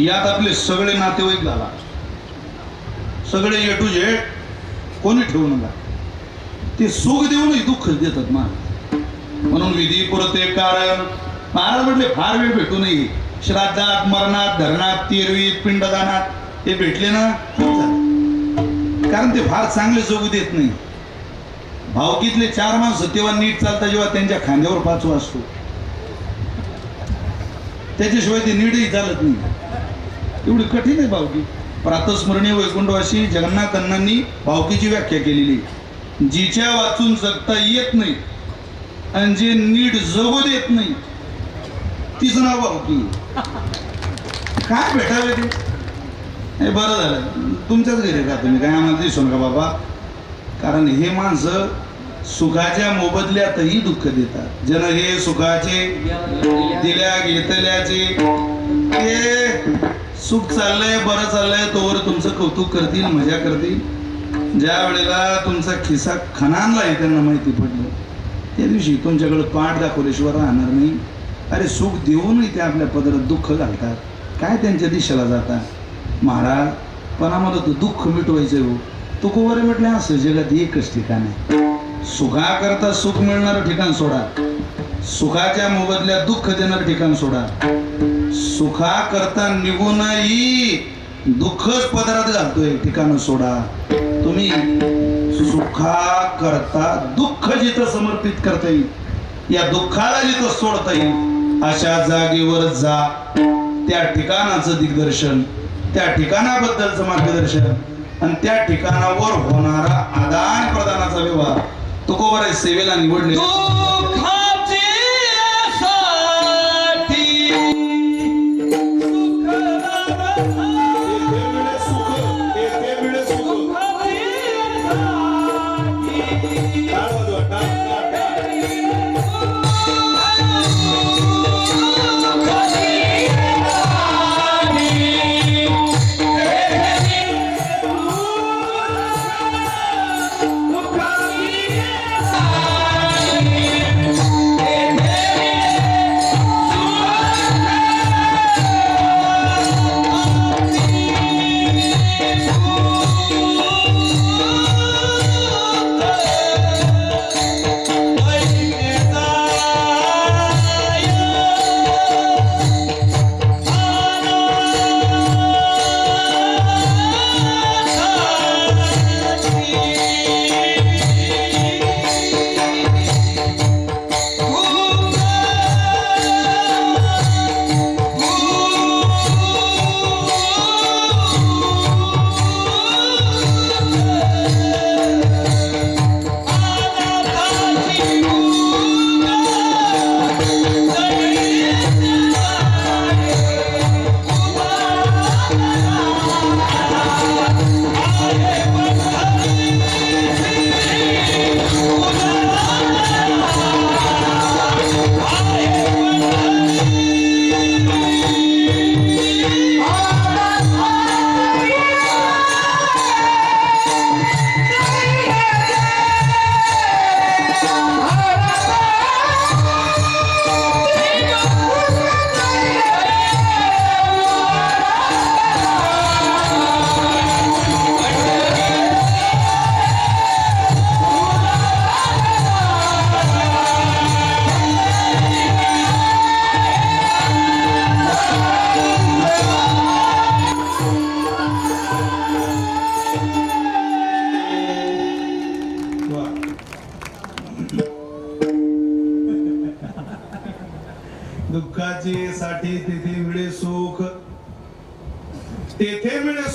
Speaker 1: यात आपले सगळे नातेवाईक झाला, सगळे ए टू झेड कोणी ठेवू नका. ते सुख देऊनही दुःख देतात मा. म्हणून विधी पुरते कारण महाराज म्हटले फार वेळ भेटू नये. श्राद्धात मरणात धरणात तेरवीत पिंडदानात हे भेटले ना खूप झालं. कारण ते फार चांगले जगू देत नाही. भावकीतले 4 माणसं तेव्हा नीट चालतात जेव्हा त्यांच्या खांद्यावर 5 वाजतो, त्याच्याशिवाय ते नीटही चालत नाही. एवढी कठीण आहे भावकी. प्रातस्मरणीय वैकुंठवासी जगन्नाथ अण्णांनी भावकीची व्याख्या केलेली. जिच्या वाचून जगता येत नाही आणि जे नीट जगू देत नाही तिचं नाव भावकी. काय भेटावे ते. हे बरं झालं तुमच्याच घरी का तुम्ही काय आम्हाला दिसू नका बाबा. कारण हे माणसं सुखाच्या मोबदल्यातही दुःख देतात. जन हे सुखाचे दिल्या घेतल्याचे ते सुख चाललंय बरं चाललंय तोवर तुमचं कौतुक करतील मजा करतील. ज्या वेळेला तुमचा खिसा खणानला आहे त्यांना माहिती पडलं त्या दिवशी तुमच्याकडे पाठ दाखवल्याशिवाय राहणार नाही. अरे सुख देऊनही ते आपल्या पदरात दुःख घालतात. काय त्यांच्या दिशेला जातात महाराज. पण आम्हाला तो दुःख मिटवायचं हो. तुकोबारे म्हटलं असं जगात एकच ठिकाण आहे. सुखाकरता सुख मिळणारं ठिकाण सोडा, सुखाच्या मोबदल्यात दुःख देणारं ठिकाण सोडा. सुखाकरता निघूनही दुःखच पदरात घालतोय ठिकाण सोडा. तुम्ही सुखाकरता दुःख जिथं समर्पित करता येईल या दुःखाला जिथं सोडता येईल अशा जागेवर जा. त्या ठिकाणाचं दिग्दर्शन, त्या ठिकाणाबद्दलचं मार्गदर्शन आणि त्या ठिकाणावर होणारा आदान प्रदानाचा व्यवहार तुकोबारे सेवेला निवडले.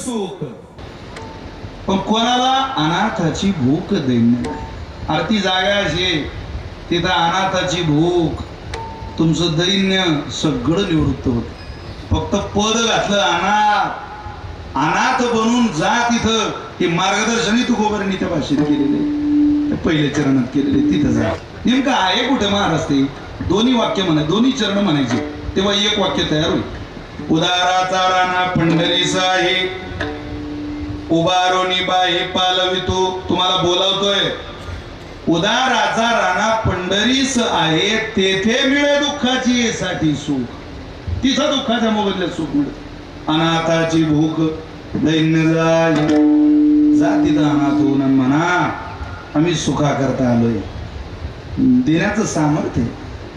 Speaker 1: सुख, पण कोणाला अनाथाची भूक दैन्य. आरती जागा अशी आहे, तिथं अनाथाची भूक, तुमचं दैन्य सगळं निवृत्त होत. फक्त पद घातलं अनाथ, अनाथ बनून जा तिथं. हे मार्गदर्शनही तुकोबारांनी त्या भाषेत केलेले, पहिल्या चरणात केलेले. तिथं जा. नेमकं आहे कुठे महाराज ते? दोन्ही वाक्य म्हणा, दोन्ही चरण म्हणायचे, तेव्हा एक वाक्य तयार होईल. उदाराचा राणा पंढरीचा आहे, उभारोनी बाई पालवितो. तुम्हाला बोलावतोय, उदाराचा राणा पंढरीस आहे, तेथे मिळे दुःखाची साठी सुख. तिथं दुःखाच्या मोबदल्यात सुख मिळत. अनाथाची भूक दैन्य जाय, जा तिथं अनाथ होऊन म्हणा आम्ही सुखा करता आलोय. देण्याचं सामर्थ्य,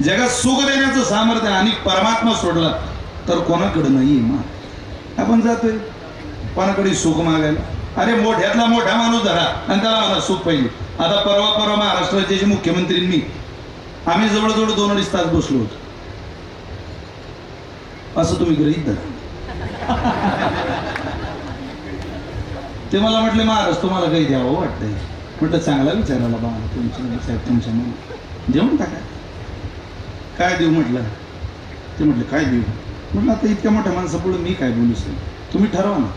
Speaker 1: जगात सुख देण्याचं सामर्थ्य आणि परमात्मा सोडला तर कोणाकडे नाहीये. मग आपण जातोय कोणाकडे सुख मागायला. अरे मोठ्यातला मोठा माणूस धरा आणि त्याला म्हणा सुख पाहिजे. आता परवा महाराष्ट्राचे जे मुख्यमंत्री मी, आम्ही जवळजवळ 2-2.5 तास बसलो होतो. असं तुम्ही गृहीत धरा. ते मला म्हटले महाराज तुम्हाला काही द्यावं वाटतंय. म्हटलं चांगला विचारायला बा साहेब, तुमच्या मनात देऊन टाका. काय देऊ म्हटलं. ते म्हटलं काय देऊ. म्हटलं आता इतक्या मोठ्या माणसापुढे मी काय बोलू साहेब, तुम्ही ठरवा ना.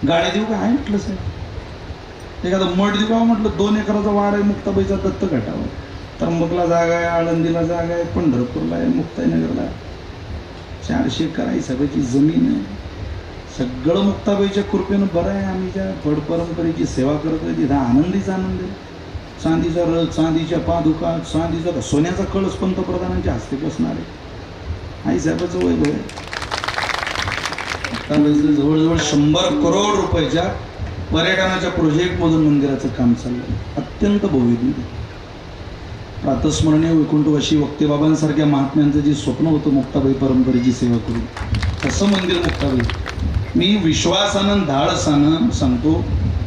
Speaker 1: गाडी देऊ का आहे म्हटलं साहेब. एखादा मठ देऊ का म्हटलं. 2 एकराचा वाड आहे मुक्ताबाईचा दत्त घाटावर. त्र्यंबकला जागा आहे, आळंदीला जागा आहे, पंढरपूरला आहे, मुक्ताईनगरला आहे. 400 एकर आहे सगळ्याची जमीन आहे. सगळं मुक्ताबाईच्या कृपेनं बरं आहे. आम्ही ज्या फड परंपरेची सेवा करतोय तिथं आनंदीचा आनंद आहे. चांदीचा रथ, चांदीच्या पादुका, चांदीचा सोन्याचा कळस पंतप्रधानांच्या हस्ते बसणार आहे. आई साहेबाचं वैभव आहे. मुक्ताबाईचं जवळजवळ 100 करोड रुपयाच्या पर्यटनाच्या प्रोजेक्टमधून मंदिराचं काम चाललंय. अत्यंत भव्य. प्रातस्मरणीय वैकुंठवासी वक्तेबाबांसारख्या महात्म्यांचं जे स्वप्न होतं मुक्ताबाई परंपरेची सेवा करून, तसं मंदिर मुक्ताबाई. मी विश्वासानं धाडसानं सांगतो,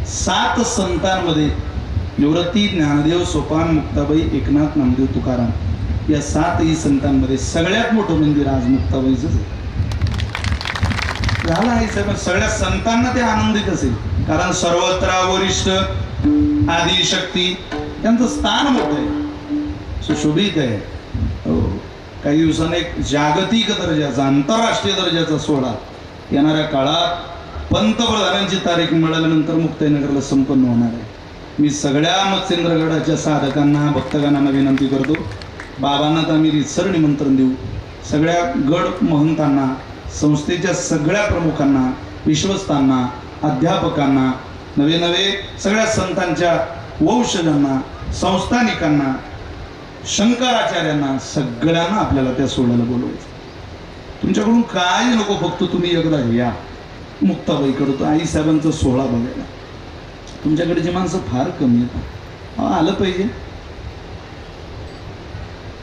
Speaker 1: 7 संतांमध्ये निवृत्ती, ज्ञानदेव, सोपान, मुक्ताबाई, एकनाथ, नामदेव, तुकाराम या 7ही संतांमध्ये सगळ्यात मोठं मंदिर आज मुक्ताबाईचं झालं आहे साहेब. सगळ्या संतांना ते आनंदित असेल, कारण सर्वत्र वरिष्ठ आदिशक्ती त्यांचं स्थान मोठं आहे, सुशोभित आहे. हो, काही दिवसांनी एक जागतिक दर्जाचा, आंतरराष्ट्रीय दर्जाचा सोहळा येणाऱ्या काळात पंतप्रधानांची तारीख मिळाल्यानंतर मुक्ताईनगरला संपन्न होणार आहे. मी सगळ्या मत्स्येंद्रगडाच्या साधकांना, भक्तगणांना विनंती करतो, बाबांना तर आम्ही रितसर निमंत्रण देऊ. सगळ्या गड महंतांना, संस्थेच्या सगळ्या प्रमुखांना, विश्वस्तांना, अध्यापकांना, नवे सगळ्या संतांच्या वंशजांना, संस्थानिकांना, शंकराचार्यांना, सगळ्यांना आपल्याला त्या सोहळ्याला बोलवायचं. तुमच्याकडून काय नको, फक्त तुम्ही एकदा या मुक्ताबाईकडं. तो आईसाहेबांचा सोहळा बघायला तुमच्याकडे माणसं फार कमी येतात. आलं पाहिजे.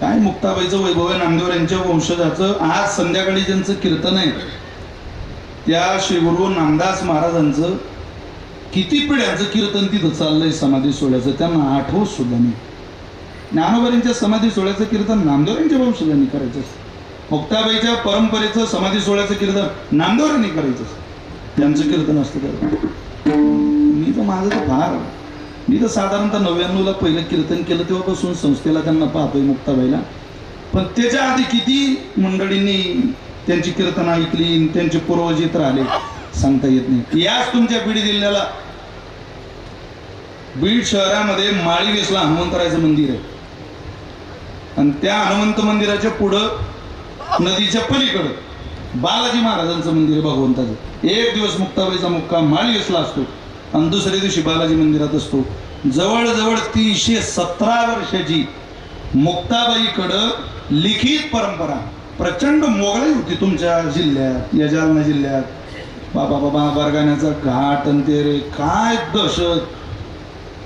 Speaker 1: काय मुक्ताबाईचं वैभव आहे, नामदेव यांच्या वंशजाचं. आज संध्याकाळी ज्यांचं कीर्तन आहे त्या श्री गुरु नामदास महाराजांचं किती पिढ्यांचं कीर्तन तिथं चाललंय समाधी सोहळ्याचं, त्यांना आठवत सुद्धा नाही. ज्ञानोबांच्या समाधी सोहळ्याचं कीर्तन नामदेवांच्या वंशजांनी करायचं असतं. मुक्ताबाईच्या परंपरेचं समाधी सोहळ्याचं कीर्तन नामदेवांनी करायचं असतं. त्यांचं कीर्तन असतं. तर मी तर माझं तर फार, मी तर साधारणतः 99ला पहिलं कीर्तन केलं तेव्हापासून संस्थेला त्यांना पाहतोय मुक्ताबाईला. पण त्याच्या आधी किती मंडळींनी त्यांची कीर्तन ऐकली, त्यांचे पूर्वज येत राहिले सांगता येत नाही. याच तुमच्या बीड जिल्ह्याला, बीड शहरामध्ये माळी वेसला हनुमंतरायचं मंदिर आहे. आणि त्या हनुमंत मंदिराच्या पुढं नदीच्या पलीकडं बालाजी महाराजांचं मंदिर आहे भगवंताचं. एक दिवस मुक्ताबाईचा मुक्काम माळी वेसला असतो आणि दुसऱ्या दिवशी बालाजी मंदिरात असतो. जवळजवळ 317 वर्षाची मुक्ताबाईकडं लिखित परंपरा प्रचंड मोगलाई होती तुमच्या जिल्ह्यात, या जालना जिल्ह्यात. बाबा बारगाण्याचा घाट आणि ते रे काय दहशत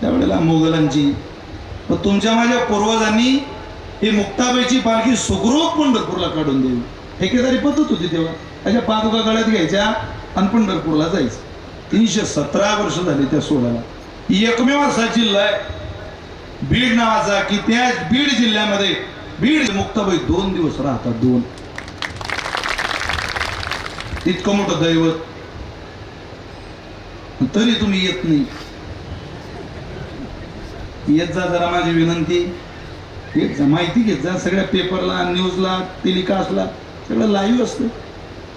Speaker 1: त्यावेळेला मोगलांची. पण तुमच्या माझ्या पूर्वजांनी ही मुक्ताबाईची पालखी सुखरूप पंढरपूरला काढून द्यावी. ठेकेदारी पद्धत होती तेव्हा. अशा पादुका गळ्यात घ्यायच्या आणि पंढरपूरला जायचं. 317 वर्ष झाली त्या सोहळ्याला. एकमेव असा जिल्हा आहे बीड नावाचा की त्या बीड जिल्ह्यामध्ये बीड मुक्ताबाई 2 दिवस राहतात. 2 इतकं मोठं दैवत. तरी तुम्ही येत नाही. येत जा जरा, माझी विनंती. येत जा, माहिती घेत जा. सगळ्या पेपरला, न्यूजला, टेलिकास्टला सगळं लाईव्ह असतं.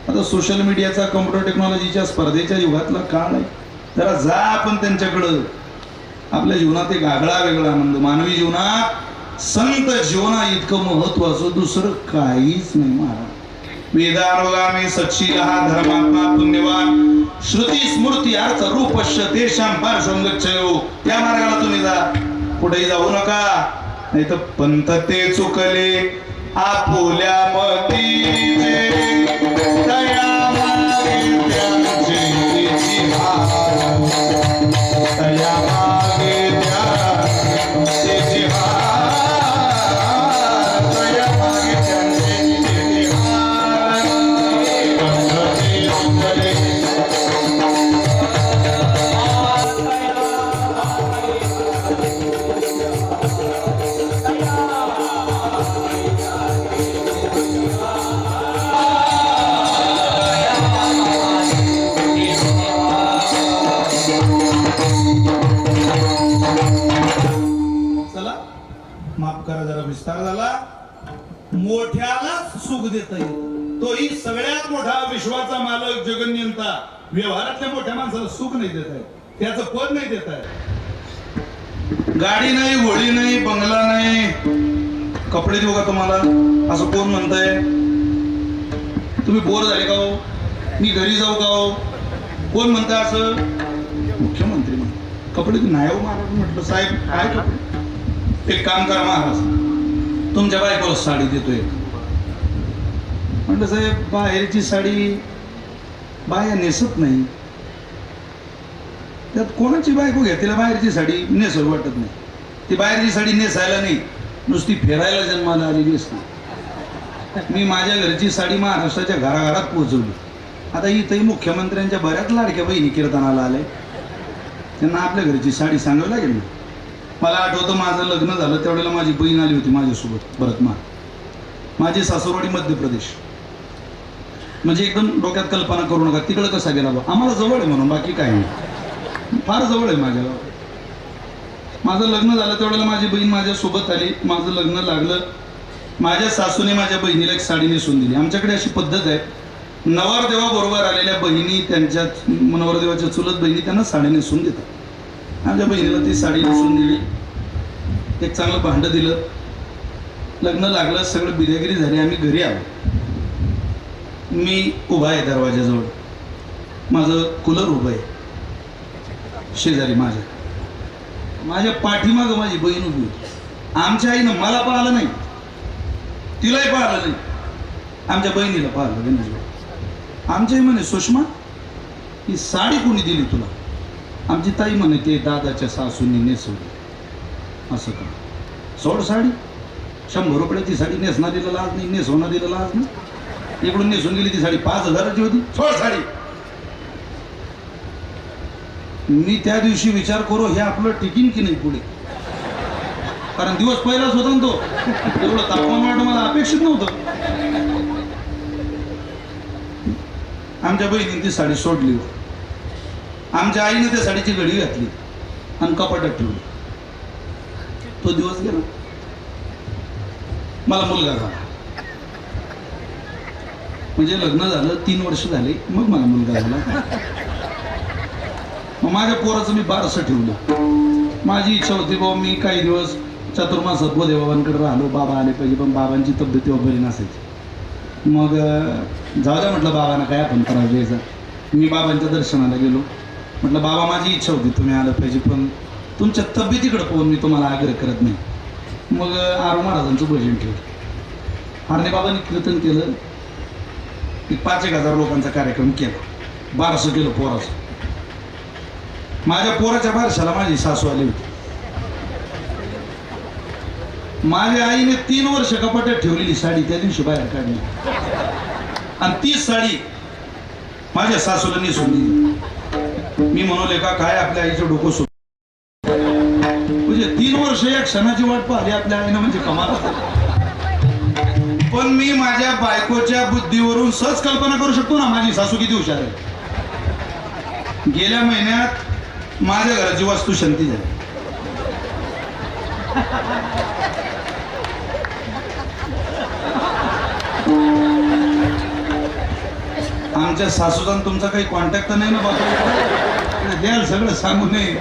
Speaker 1: आता सोशल मीडियाचा, कम्प्युटर टेक्नॉलॉजीच्या स्पर्धेच्या युगातला काळ आहे. जरा जा आपण त्यांच्याकडं. आपल्या जीवनात एक आगळा वेगळा आनंद. मानवी जीवनात, संत जीवना इतकं महत्वाचं दुसरं काहीच नाही महाराज. वेदानुगामी सच्शील हा धर्मात्मा पुण्यवान श्रुती स्मृती अर्थ रूपश्य तेषां पार्श्वं गच्छयो. त्या मार्गाला तुम्ही जा, कुठेही जाऊ नका. नाही तर पंथ ते चुकले आपुल्या मतीचे, दया मागे त्यांचे जिव्हार, दया मागे त्यांचे जिव्हार, दया मागे त्यांचे जिव्हार. पंथ ते चुकले. चला, माफ करा, जरा विस्तार झाला. मोठ्यालाच सुख देता येईल, तोही सगळ्यात मोठा विश्वाचा मालक जगन्यंता व्यवहारातल्या मोठ्या माणसाला सुख नाही देत आहे, त्याचं पद नाही देत आहे. गाडी नाही, घोडी नाही, बंगला नाही, कपडे देऊ का तुम्हाला असं कोण म्हणताय? तुम्ही बोर झाले का हो? मी घरी जाऊ का हो? कोण म्हणताय असं? मुख्यमंत्री म्हणतो. कपडे नाही हो महाराज. म्हटलं साहेब काय कपडे? एक काम करा महाराज, तुमच्या बायकोला साडी देतोय. म्हटलं साहेब बाहेरची साडी बाया नेसत नाही, त्यात कोणाची बायको घ्या तिला बाहेरची साडी नेसत वाटत नाही. ती बाहेरची साडी नेसायला नाही, नुसती फिरायला जन्माला आलेली असते. मी माझ्या घरची साडी महाराष्ट्राच्या घराघरात पोहोचवली. आता इथंही मुख्यमंत्र्यांच्या बऱ्याच लाडक्या बहिणी कीर्तनाला आले, त्यांना आपल्या घरची साडी सांगावी लागेल ना. मला आठवतं माझं लग्न झालं त्यावेळेला माझी बहीण आली होती माझ्यासोबत भरतमाळ. माझी सासरवाडी मध्य प्रदेश. म्हणजे एकदम डोक्यात कल्पना करू नका तिकडं कसा गेला बा, आम्हाला जवळ आहे म्हणून, बाकी काय नाही, फार जवळ आहे माझ्या गावात. माझं लग्न झालं त्यावेळेला माझी बहीण माझ्यासोबत आली. माझं लग्न लागलं. माझ्या सासूने माझ्या बहिणीला एक साडी नेसून दिली. आमच्याकडे अशी पद्धत आहे, नवरदेवाबरोबर आलेल्या बहिणी त्यांच्या नवरदेवाच्या चुलत बहिणी त्यांना साडी नेसून देतात. आमच्या बहिणीला ती साडी नेसून दिली, एक चांगलं भांडं दिलं. लग्न लागलं, सगळं बिर्यागिरी झाली. आम्ही घरी आलो. मी उभा आहे दरवाजाजवळ, माझं कूलर उभं आहे शेजारी. माझ्या पाठीमागं माझी बहीण उभी होती. आमच्या आईनं मला पाहिलं नाही, तिलाही पाहिलं नाही, आमच्या बहिणीला पाहिलं गणेश. आमच्या आई म्हणे सुषमा ही साडी कोणी दिली तुला? आमची ताई म्हणे ते दादाच्या सासूंनी नेसवली. असं का? सोड साडी, 100 रुपयाची साडी नेसणारीला लाज नाही, नेसवणारीला लाज नाही. इकडून नेसून गेली ती साडी 5000ची होती. सोड साडी. मी त्या दिवशी विचार करू हे आपलं टिकीन की नाही पुढे, कारण दिवस पहिलाच होता ना तो. एवढं तापमान वाटतं मला अपेक्षित नव्हतं. आमच्या बहिणीने ती साडी सोडली. आमच्या आईने त्या साडीची घडी घातली आणि कपाटात ठेवली. तो दिवस गेला. मला मुलगा झाला. म्हणजे लग्न झालं 3 वर्ष झाले, मग मला मुलगा झाला. मग माझ्या पोराचं मी बारसं ठेवलं. माझी इच्छा होती बाबा मी काही दिवस चातुर्मासात देवाबांकडे राहिलो, बाबा आले पाहिजे, पण बाबांची तब्येत तेव्हा बरी नसायची. मग जाऊ द्या म्हटलं, बाबांना काय आपण त्रास द्यायचा. मी बाबांच्या दर्शनाला गेलो. म्हटलं बाबा माझी इच्छा होती तुम्ही आलं पाहिजे, पण तुमच्या तब्येतीकडे पाहून मी तुम्हाला आग्रह करत नाही. मग आरू महाराजांचं भजन ठेवलं. हारणे बाबांनी कीर्तन केलं. 5,000 लोकांचा कार्यक्रम केला. बारसं केलं पोराचं. माझ्या पोराच्या बारशाला माझी सासू आली होती. माझ्या आईने 3 वर्ष कपाटात ठेवलेली साडी त्या दिवशी बाहेर काढली आणि ती साडी माझ्या सासूला नेसून दिली. मी म्हणले का काय आपल्या आईचं डोकं सुट, म्हणजे 3 वर्ष या क्षणाची वाट पाहिली आपल्या आईनं, म्हणजे कमाल. पण मी माझ्या बायकोच्या बुद्धीवरून सहज कल्पना करू शकतो ना माझी सासू किती हुशार आहे. गेल्या महिन्यात माझ्या घराची वास्तू शांती झाली. आमच्या सासूचा आणि तुमचा काही कॉन्टॅक्ट नाही ना बाबा, द्याल सगळं सांगू नये.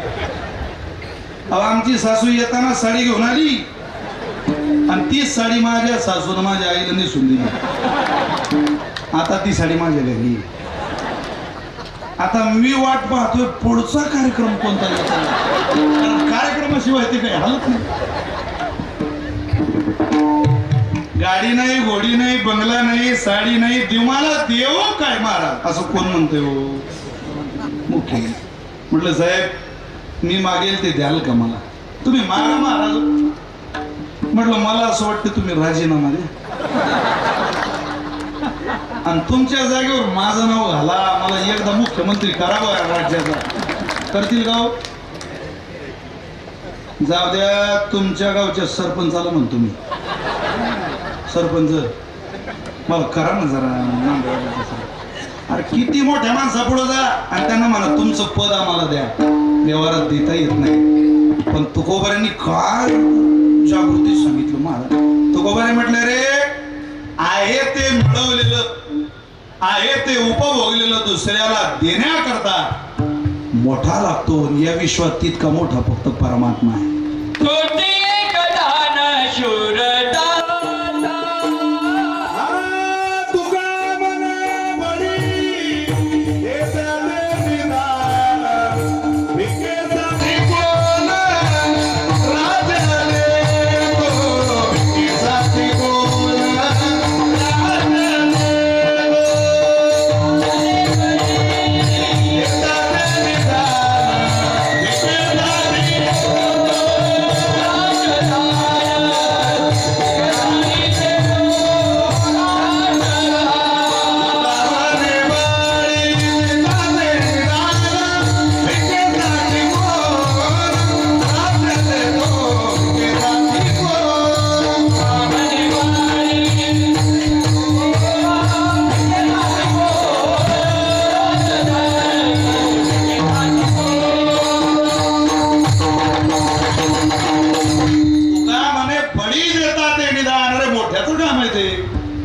Speaker 1: अहो आमची सासू येताना साडी घेऊन आली आणि तीच साडी माझ्या सासून माझ्या आईला नेसून दिली. आता ती साडी माझ्या घरी. आता मी वाट पाहतोय पुढचा कार्यक्रम कोणता यायचा, कारण कार्यक्रमाशिवाय ते काही हालत नाही. गाडी नाही, घोडी नाही, बंगला नाही, साडी नाही, देवाला देव काय महाराज असं कोण म्हणतोय हो? मुख्य म्हटलं साहेब मी मागेल ते द्याल का मला? तुम्ही मागा महाराज. म्हटलं मला असं वाटतं तुम्ही राजीनामा द्या आणि तुमच्या जागेवर माझं नाव घाला, मला एकदा मुख्यमंत्री करावं या राज्याचा. करतील गाव? जाऊ द्या, तुमच्या गावच्या सरपंचाला म्हणतो मी, सरपंच मला करा ना जरा. अरे किती मोठ्या माणसा पुढे जा आणि त्यांना म्हणा तुमचं पद आम्हाला द्या. व्यवहारात देता येत नाही. पण तुकोबाऱ्यांनी काय जागृती सांगितलं मला. तुकोबारे म्हटलं रे, आहे ते मिळवलेलं, आहे ते उपभोगलेलं दुसऱ्याला देण्याकरता मोठा लागतो. या विश्वात तितका मोठा फक्त परमात्मा आहे.
Speaker 2: कोटी एक दान शूरदाता.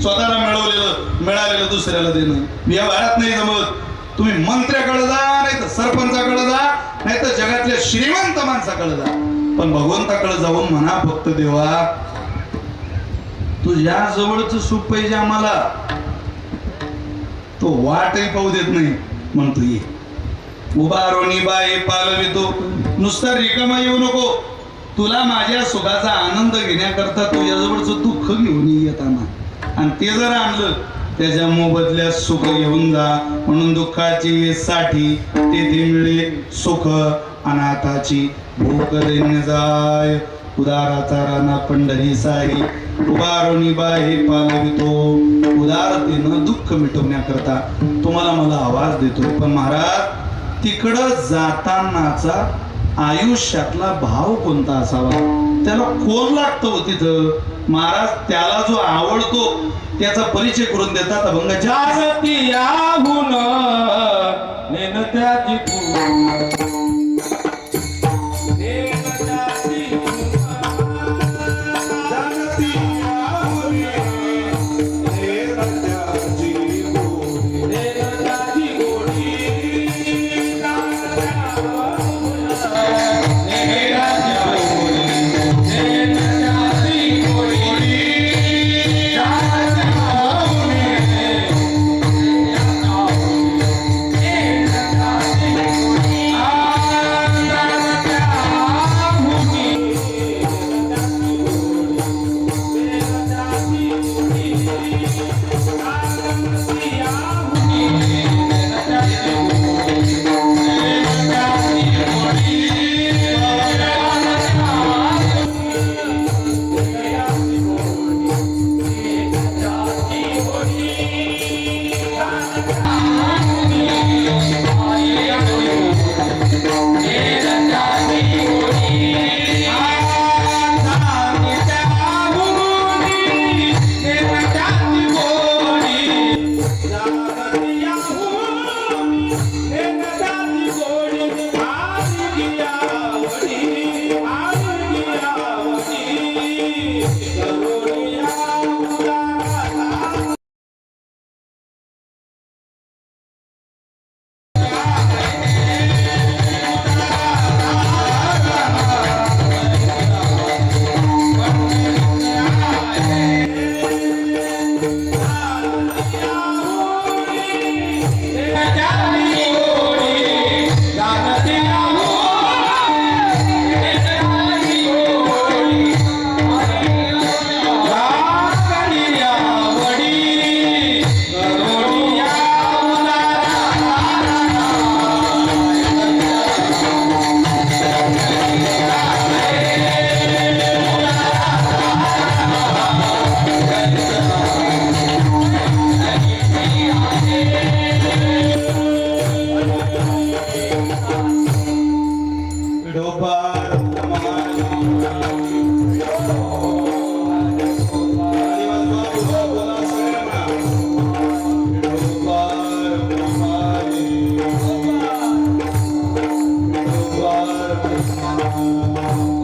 Speaker 1: स्वतःला मिळालेलं दुसऱ्याला देणं व्यवहारात नाही जमत. तुम्ही मंत्र्याकडे जा, नाही तर सरपंचाकडे जा, नाही तर जगातल्या श्रीमंत माणसाकडे जा, पण भगवंताकडे जाऊन म्हणा फक्त देवा तुझ्या जवळच सुख पाहिजे आम्हाला. तो वाटही पाहू देत नाही, म्हणतो ये उभारोनी बाई पालवितो. नुसता रिकामा येऊ नको. तुला माझ्या सुखाचा आनंद घेण्याकरता तुझ्याजवळचं दुःख घेऊन येताना, आणि ते जर आणलं त्याच्या मोबदल्यात सुख घेऊन जा. म्हणून दुःखाची साठी तेथे मिळे सुख, अनाथाची भूक दैन्य जाय. उदाराचा राणा पंढरी सारी, उभारोनी बाई पालवितो. उदारतेनं दुःख मिटवण्याकरता तुम्हाला मला आवाज देतोय. पण महाराज तिकडं जातानाचा आयुष्यातला भाव कोणता असावा, त्याला कोण लागतं तिथं? महाराज त्याला जो आवडतो त्याचा परिचय करून देतात अभंगाच्या.
Speaker 2: जागती याहून नेनत्याची
Speaker 1: विठोबा